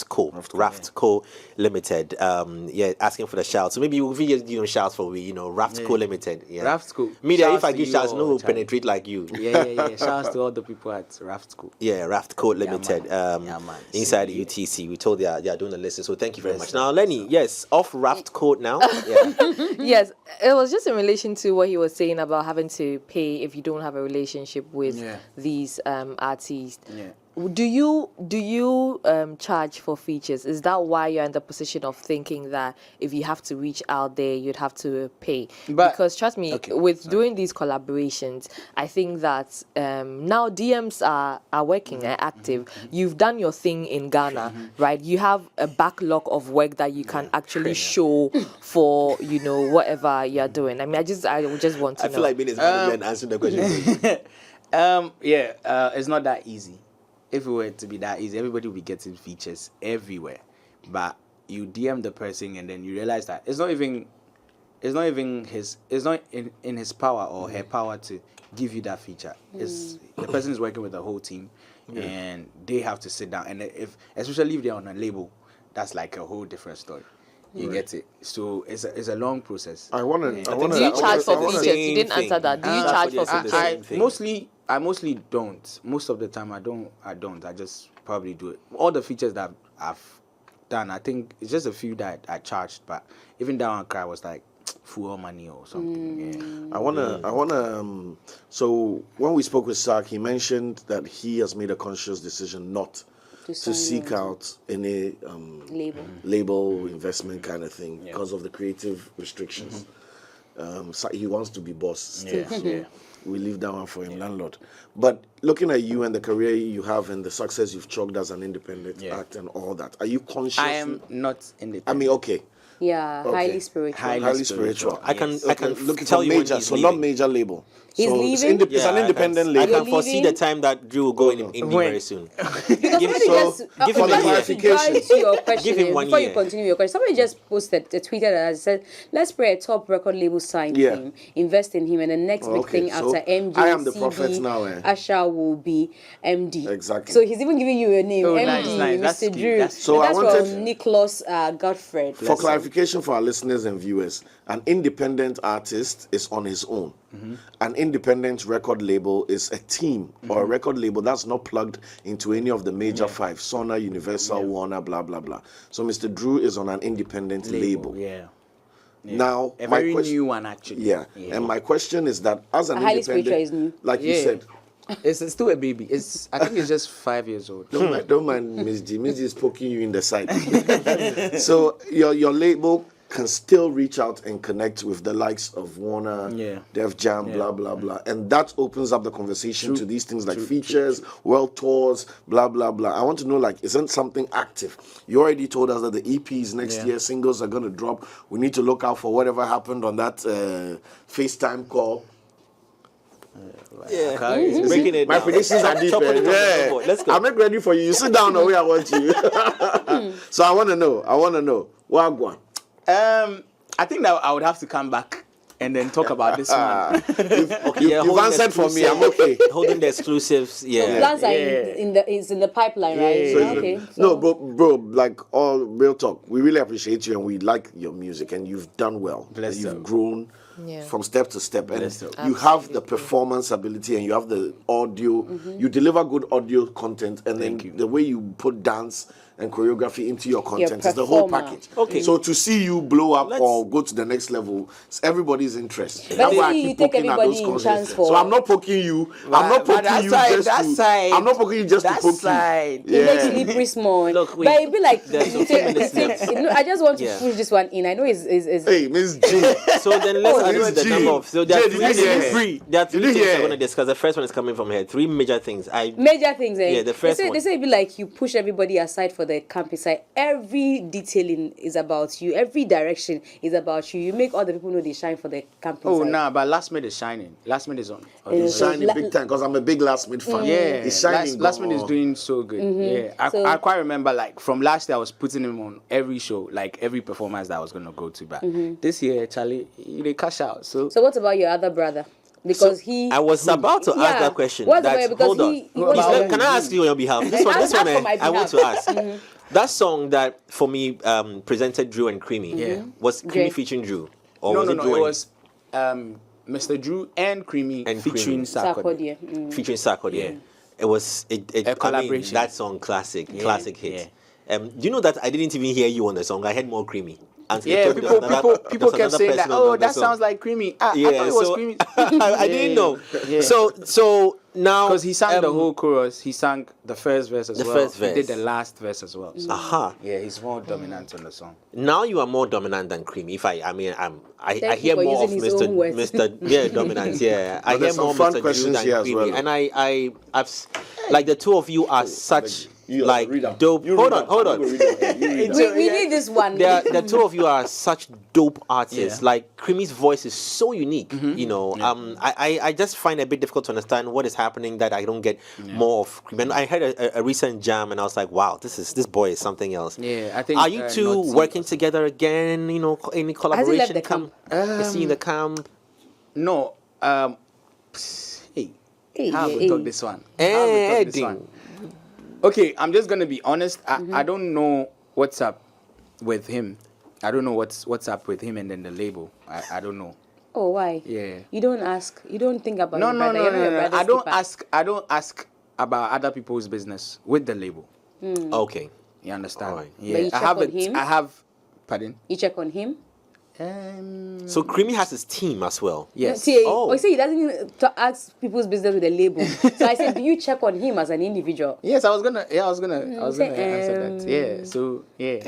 Co Limited. Yeah, asking for the shout. So maybe we just give them shouts for Raft Co Limited. Yeah. Raft Co. Media, Shouts if I to give you shouts, all, no one will Charlie. penetrate like you. Yeah. Shouts to all the people at Raft School. Yeah, Raft Co Limited. man. Inside the UTC. We told they are doing the list. So thank you very much. Now, Lenny, yes, off Raft Co now. Yeah. yes, it was just in relation to what he was saying about having to pay if you don't have a relationship with these artists. Yeah. Do you charge for features? Is that why you're in the position of thinking that if you have to reach out there, you'd have to pay? Because trust me, doing these collaborations, I think that now DMs are working, active. You've done your thing in Ghana, right? You have a backlog of work that you can actually show for whatever you're doing. I mean, I would just want to know. I feel like being answering the question. It's not that easy. If it were to be that easy, everybody would be getting features everywhere. But you DM the person and then you realize that it's not in his power or her power to give you that feature. It's the person is working with the whole team and they have to sit down, and especially if they're on a label, that's like a whole different story. You get it. So it's a long process. I want to. Do you charge for features? You didn't answer that. Do you charge for features? I mostly don't. Most of the time I don't. I just probably do it. All the features that I've done, I think it's just a few that I charged, but even that one cry was like full money or something. Yeah. I wanna. So when we spoke with Sark, he mentioned that he has made a conscious decision not to seek out any label investment kind of thing because of the creative restrictions. So he wants to be boss still. So we leave that one for him, landlord. But looking at you and the career you have and the success you've chalked as an independent act and all that, are you conscious? I am not independent. I mean, okay. Yeah, highly spiritual. Highly spiritual. I can looking tell for you when major, he's so leaving. not major label. He's so leaving? It's an independent I label. can foresee the time that Drew will go in indie very soon. Give Somebody him just, give him for the a year. clarification. to your question, Give him 1 before year. you continue your question, somebody just posted a tweeted that said, "Let's pray a top record label sign him, invest in him, and the next big thing so after MJ, I am the CD, prophet now, Asha will be MD." Exactly. So he's even giving you a name, Oh, MD, nice. That's Mr. cute. Drew. That's So And I that's wanted- from Nicholas Godfred. For clarification for our listeners and viewers, an independent artist is on his own. An independent record label is a team or a record label that's not plugged into any of the major five: Sona, Universal, Warner, blah blah blah. So Mr. Drew is on an independent label. Yeah. Now, A my very question, new one actually. yeah, and my question is that as an Highly spiritual independent, is new. like you Yeah. said, It's still a baby. I think it's just 5 years old. don't mind Miss G. Miss G is poking you in the side. So your label can still reach out and connect with the likes of Warner, Def Jam, blah blah blah, and that opens up the conversation to these things like features, world tours, blah blah blah. I want to know, like, isn't something active? You already told us that the EPs next year, singles are going to drop. We need to look out for whatever happened on that FaceTime call. Yeah, he's breaking it My down. predictions are deep. Chopping it Yeah. up. Let's go. I'm not ready for you. You sit down the way I want you. So I want to know. Wagwan. I think that I would have to come back and then talk about this one. You've holding answered for me. I'm exclusive- okay. Holding the exclusives. Yeah. Plans are in the pipeline, right? So Okay. No, bro, like, all real talk, we really appreciate you and we like your music and you've done well. Bless And you've you. grown from step to step, and Bless you. you have the performance ability and you have the audio. You deliver good audio content, and then the way you put dance and choreography into your content is the whole performer. package. Okay. So to see you blow up Let's- or go to the next level, it's everybody's interest. But That's why I see, keep you take poking at everybody those in concepts. chance for- So I'm not poking you. I'm not But poking that you side, just that to. side, I'm not poking you just to that poke side. you. It makes slippery small. Look, but it be like there's you a few take, minutes left. I just want to Yeah. push this one in. I know it's Hey, Miss G. So then let's Oh, add this the G. number of. So there are Jay, did three you hear? things. There are three Did you things hear? I'm going to discuss. The first one is coming from here. Three major things. major things. Eh? Yeah, the first they say one. it be like you push everybody aside for for the camp inside, every detailing is about you. Every direction is about you. You make all the people know they shine for the camp inside. Oh, nah, but Last Minute is shining. Last Minute is on. He's So shining big time because I'm a big Last Minute fan. Yeah, He's shining. Last Minute is doing so good. Yeah, I quite remember like from last year I was putting him on every show, like every performance that I was gonna go to. But this year, Charlie, they cash out. So what about your other brother? Because I was about to ask that question. What's about because Hold on. he was Can I ask you on your behalf? This one, Ask for my I want to behalf. ask. That song that for me presented Drew and Creamy was Creamy Dre. featuring Drew, or no, was it Drew it was Mr. Drew and Creamy featuring Sarkodie. Sarkodie. featuring Sarkodie? Yeah. It was a collaboration. that song classic hit. yeah. Do you know that I didn't even hear you on the song? I heard more Creamy. Until they Yeah, told me there was people there was kept another saying that. person on Oh, the that song. sounds like Creamy. I thought it was Creamy. I didn't know. Yeah. So now Because he sang the whole chorus, he sang the first verse as The well. first He did verse. the last verse as well. So, Aha. yeah, he's more dominant on the song. Now you are more dominant than Creamy. I Thank hear you for more of using his own words. Mr. Dominance. Yeah, I hear there's more some fun Mr. Drew questions than here as Creamy, well. and I've like the two of you are such like read up. dope. You Hold read on, up. hold I'm on. gonna read up. You read up. We need this one. The two of you are such dope artists. Yeah. Like Creamy's voice is so unique. You know, I just find it a bit difficult to understand what is happening that I don't get more of Creamy. And I heard a recent jam, and I was like, wow, this boy is something else. Yeah, I think. Are you two Naughty working also. together again? You know, any collaboration? the camp? Is he in the camp? No. Hey, Hey, how yeah, we talk hey. this one? Eh, How we talk this ding. one? Okay, I'm just gonna be honest. I don't know what's up with him. I don't know what's up with him and then the label. I don't know. Oh, why? Yeah. You don't ask. You don't think about No, your no, brother. no, You're not your no, no. brother's I don't keeper. ask. I don't ask about other people's business with the label. Okay. You understand? Alright. But Yeah. you I check have on it. him? I have. Pardon. You check on him. So Creamy has his team as well. Yes. See, Oh. he he doesn't even ask people's business with a label. So I said, do you check on him as an individual? Yes, I was gonna. Yeah, I was gonna say, answer that. Yeah. So yeah.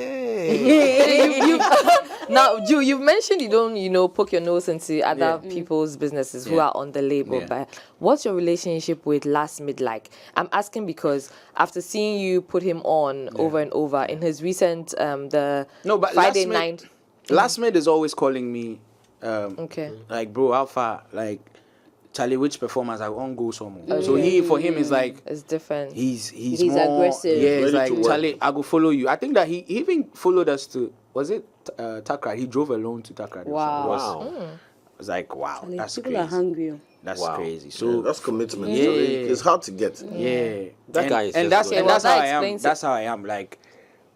Now, Ju, you've mentioned you don't, poke your nose into other people's businesses who Yeah. are on the label. Yeah. But what's your relationship with Last Mid like? I'm asking because after seeing you put him on over and over in his recent the No, but Friday Last Mid- night. Last Mid is always calling me. Okay. Like, bro, how far? Like, Charlie, which performance I won't go somewhere. So for him is like It's different. he's He's more aggressive. Yeah, he's Ready like to work. Charlie, I go follow you. I think that he even followed us to Takrad. He drove alone to Takrad. Wow. Wow. I was like, wow, Like, that's people crazy. are hungry. That's Wow. crazy. So So that's commitment. Yeah. It's hard to get. yeah, That guy is and just that's good. and Well, that's that how I am. explains it. That's how I am. Like,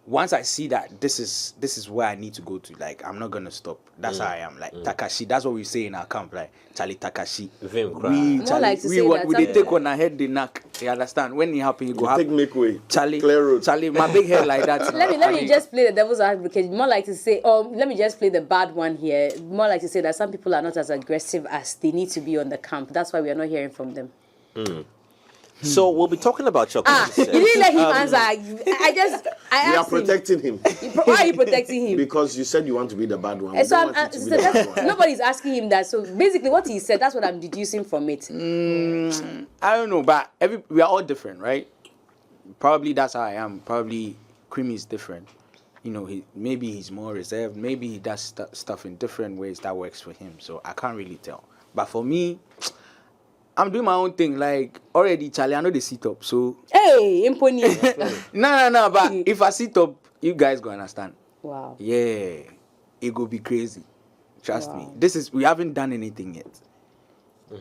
once I see that this is where I need to go to, like, I'm not gonna stop. That's how I am. Like Takashi, that's what we say in our camp. Like Charlie Takashi. Vim cry. We More Charlie, like to we say what that we they some- take on our head the knack. You understand? When it happen, you go Take happen. make way. Charlie, Clear road. Charlie, my big head like that. Let me just play the devil's advocate. More like to say, let me just play the bad one here. More like to say that some people are not as aggressive as they need to be on the camp. That's why we are not hearing from them. So we'll be talking about your You concert. didn't let him answer. I We asked are him. protecting him Why are you protecting him? because you said you want to be the bad one. And We so don't want you to so be the bad that's, one. nobody's asking him that. So basically, what he said, that's what I'm deducing from it. I don't know, but we are all different, right? Probably that's how I am. Probably Creamy is different. You know, maybe he's more reserved. Maybe he does stuff in different ways that works for him. So I can't really tell. But for me, I'm doing my own thing. Like already, Charlie, I know they sit up. So Hey, Imponi. no. But if I sit up, you guys go understand. Wow. Yeah, it go be crazy. Trust me. Wow. We haven't done anything yet.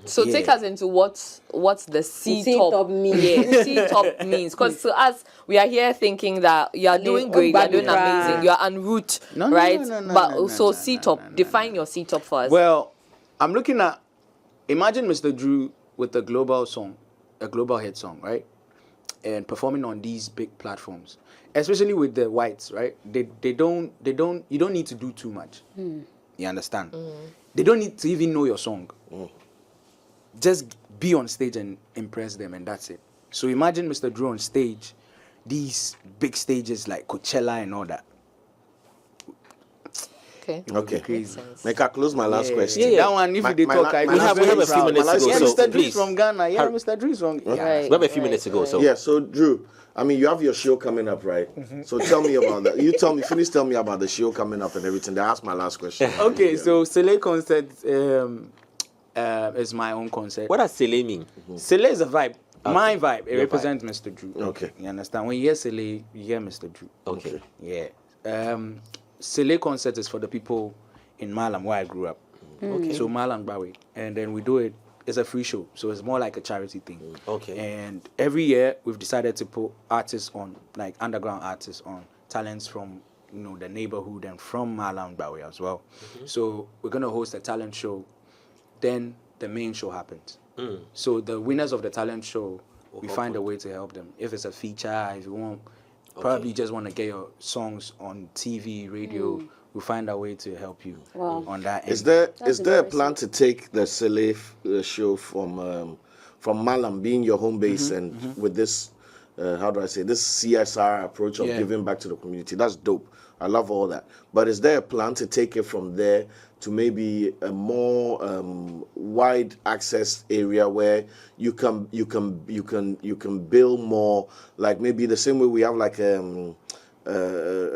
So Yeah. take us into what's the C C-top top means. Yeah, C top means because to us we are here thinking that you are doing great, you are doing amazing, you are en route, No, no, right? no, But no, also no, C no, top. no, Define your C top for us. Well, I'm looking at, imagine Mr. Drew with a global song, a global hit song, right? And performing on these big platforms, especially with the whites, right? They don't, you don't need to do too much. You understand? They don't need to even know your song. Just be on stage and impress them, and that's it. So imagine Mr. Drew on stage, these big stages like Coachella and all that. Okay. Okay. Make I close my last question. Yeah. That one, if My- they my talk, la- I my We go have last a few question. minutes to go, Yeah, so Mr. Drew please. from Ghana. Yeah, Hurry. Mr. Drew from Ghana. Right. We have a few minutes to go, so. Yeah, so Drew, I mean, you have your show coming up, right? So tell me about that. You finish tell me about the show coming up and everything. That's my last question. Okay, so Sele concert is my own concert. What does Sele mean? Sele is a vibe. My vibe. It Your represents Mr. Drew. Okay. You understand? When you hear Sele, you hear Mr. Drew. Okay. Yeah. Sele concert is for the people in Malam where I grew up. Okay. So Malam Bawe. And then we do it. It's a free show, so it's more like a charity thing. Okay. And every year we've decided to put artists on, like underground artists on, talents from the neighborhood and from Malam Bawe as well. So we're gonna host a talent show. Then the main show happens. So the winners of the talent show, we find a way to help them. If it's a feature, if you want, probably just want to get your songs on TV, radio. We find a way to help you on that end. Is there a plan to take the Sele show from Malam being your home base and with this how do I say this CSR approach of giving back to the community? That's dope. I love all that. But is there a plan to take it from there to maybe a more wide access area where you can build more, like maybe the same way we have like a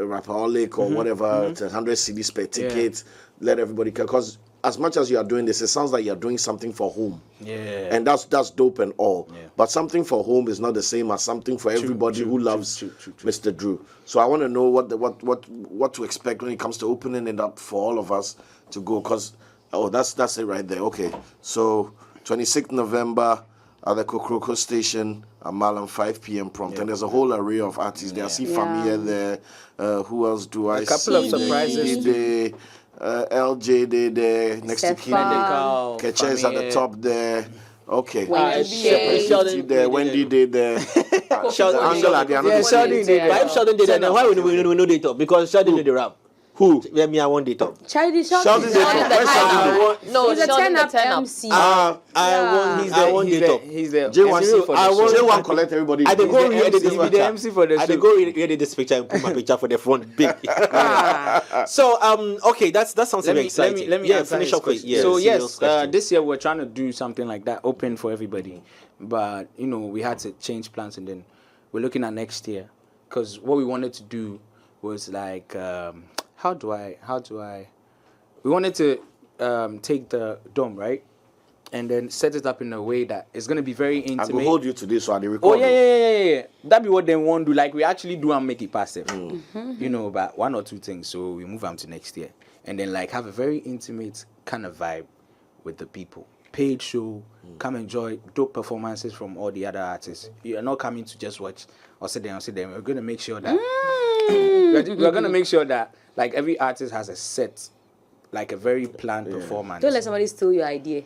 Rapaholic or whatever, it's 100 cedis per ticket, let everybody, because as much as you are doing this, it sounds like you're doing something for home. Yeah. And that's dope and all. Yeah. But something for home is not the same as something for everybody who loves true. Mr. Drew. So I want to know what to expect when it comes to opening it up for all of us to go, because that's it right there. Okay. So 26th November at the Kokroko station at Malam, 5 p.m. prompt. And there's a whole array of artists there. I see Famia there. Who else do I see? A couple of surprises. There. LJ there. Next to Kid. Medikal, Kecha is at the top there. Okay. Sheldon there. Wendy did there. Sheldon- Angela, they are not Yeah, the same. Sheldon did. But if Sheldon did that, then why would we know they talk? Because Sheldon did the rap. Who? Yeah, me, I want the top. Sheldon did Sheldon it. the Where's Sheldon did? No, He's a Sheldon the 10-up 10-up. MC. I want the top. He's there. J1 MC for the I show. want- J1 collect everybody. I dey go the read MC, this he be the picture. MC for the I dey show. go read this picture and put my picture for the front big. So okay, that sounds very exciting. Let me yeah, answer finish his up with question. So Cyril's yes, question. this year we're trying to do something like that, open for everybody. But we had to change plans, and then we're looking at next year, because what we wanted to do was like, how do I? We wanted to take the dome, right, and then set it up in a way that it's gonna be very I intimate. will hold you to this so I dey Oh record. yeah. That be what they want to do. Like we actually do and make it passive. But one or two things. So we move on to next year, and then like have a very intimate kind of vibe with the people. Paid show, come enjoy dope performances from all the other artists. You are not coming to just watch or sit there. We're gonna make sure that we're gonna make sure that like every artist has a set, like a very planned performance. Don't let somebody steal your idea.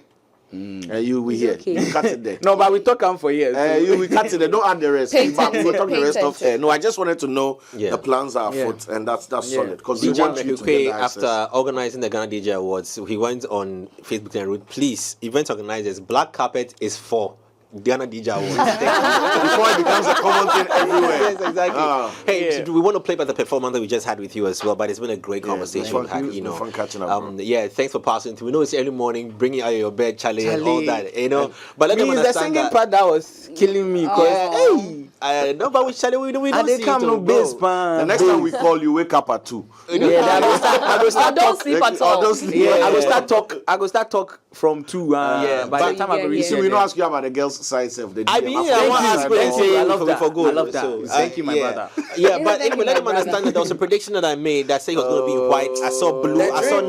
We here. okay. You cut it there. No, but we talk for years. We cut it there. Don't add the rest. We'll talk the rest of Patent. No, I just wanted to know Yeah. the plans are afoot, and that's solid. Because we DJ want you to get Mekwe, the access. after organizing the Ghana DJ Awards, he went on Facebook and wrote, please, event organizers, black carpet is for Ghana DJ Awards. Before it becomes a common thing everywhere. Yes, exactly. Hey, so we want to play back the performance that we just had with you as well, but it's been a great conversation. fun- We've had, it's been fun catching up, bro. yeah, thanks for passing through. We know it's early morning, bringing out your bed, Charlie, and all Charlie. that, But let them Me, the understand singing that. part that was killing me. No, but with Charlie, we don't And see they come it, no bro. bass band. The next time we call you, wake up at 2. I go start Don't talk. sleep at all. Don't sleep. I go start talk from 2. Yeah, by the time I go yeah, reach yeah. See, there, we don't then- ask you about the girls' side self. I mean, I want to ask Thank you. I love that. for good. I love that. Thank you, my brother. Yeah, but Thank anyway, you, let my them understand that there was a prediction that I made that said it was going to be white. I saw blue. I saw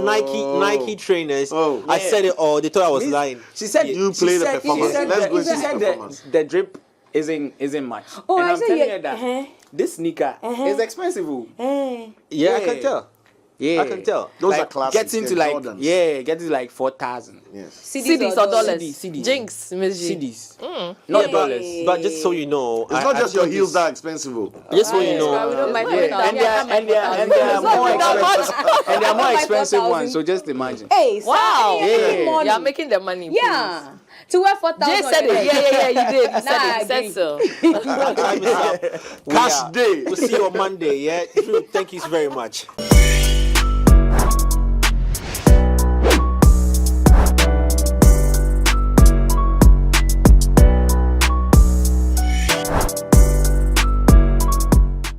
Nike trainers. Oh. I said it all. They thought I was lying. She said You play the performance. Let's go She see the said performance. the drip isn't much. Oh, and I I'm said telling yeah. you that this sneaker is expensive. Yeah, I can tell. Yeah, I can tell. Those are classics. Gets into They're like Jordans. gets into like 4,000 Yes. CDs or dollars? CDs. Jinx, Miss G. CDs, not Yeah, dollars. but just so you know, It's not just your heels that are expensive. Just so you We know, don't mind Yeah, and they are more expensive. And they are more expensive ones. So just imagine. Hey, Wow. yeah. You're making the money. Yeah. To wear 4,000. Jay said it. Yeah, you did. You Nah, said I it. You said agree. so. time is up. Cash day. We'll see you on Monday. Yeah, Drew, thank you very much.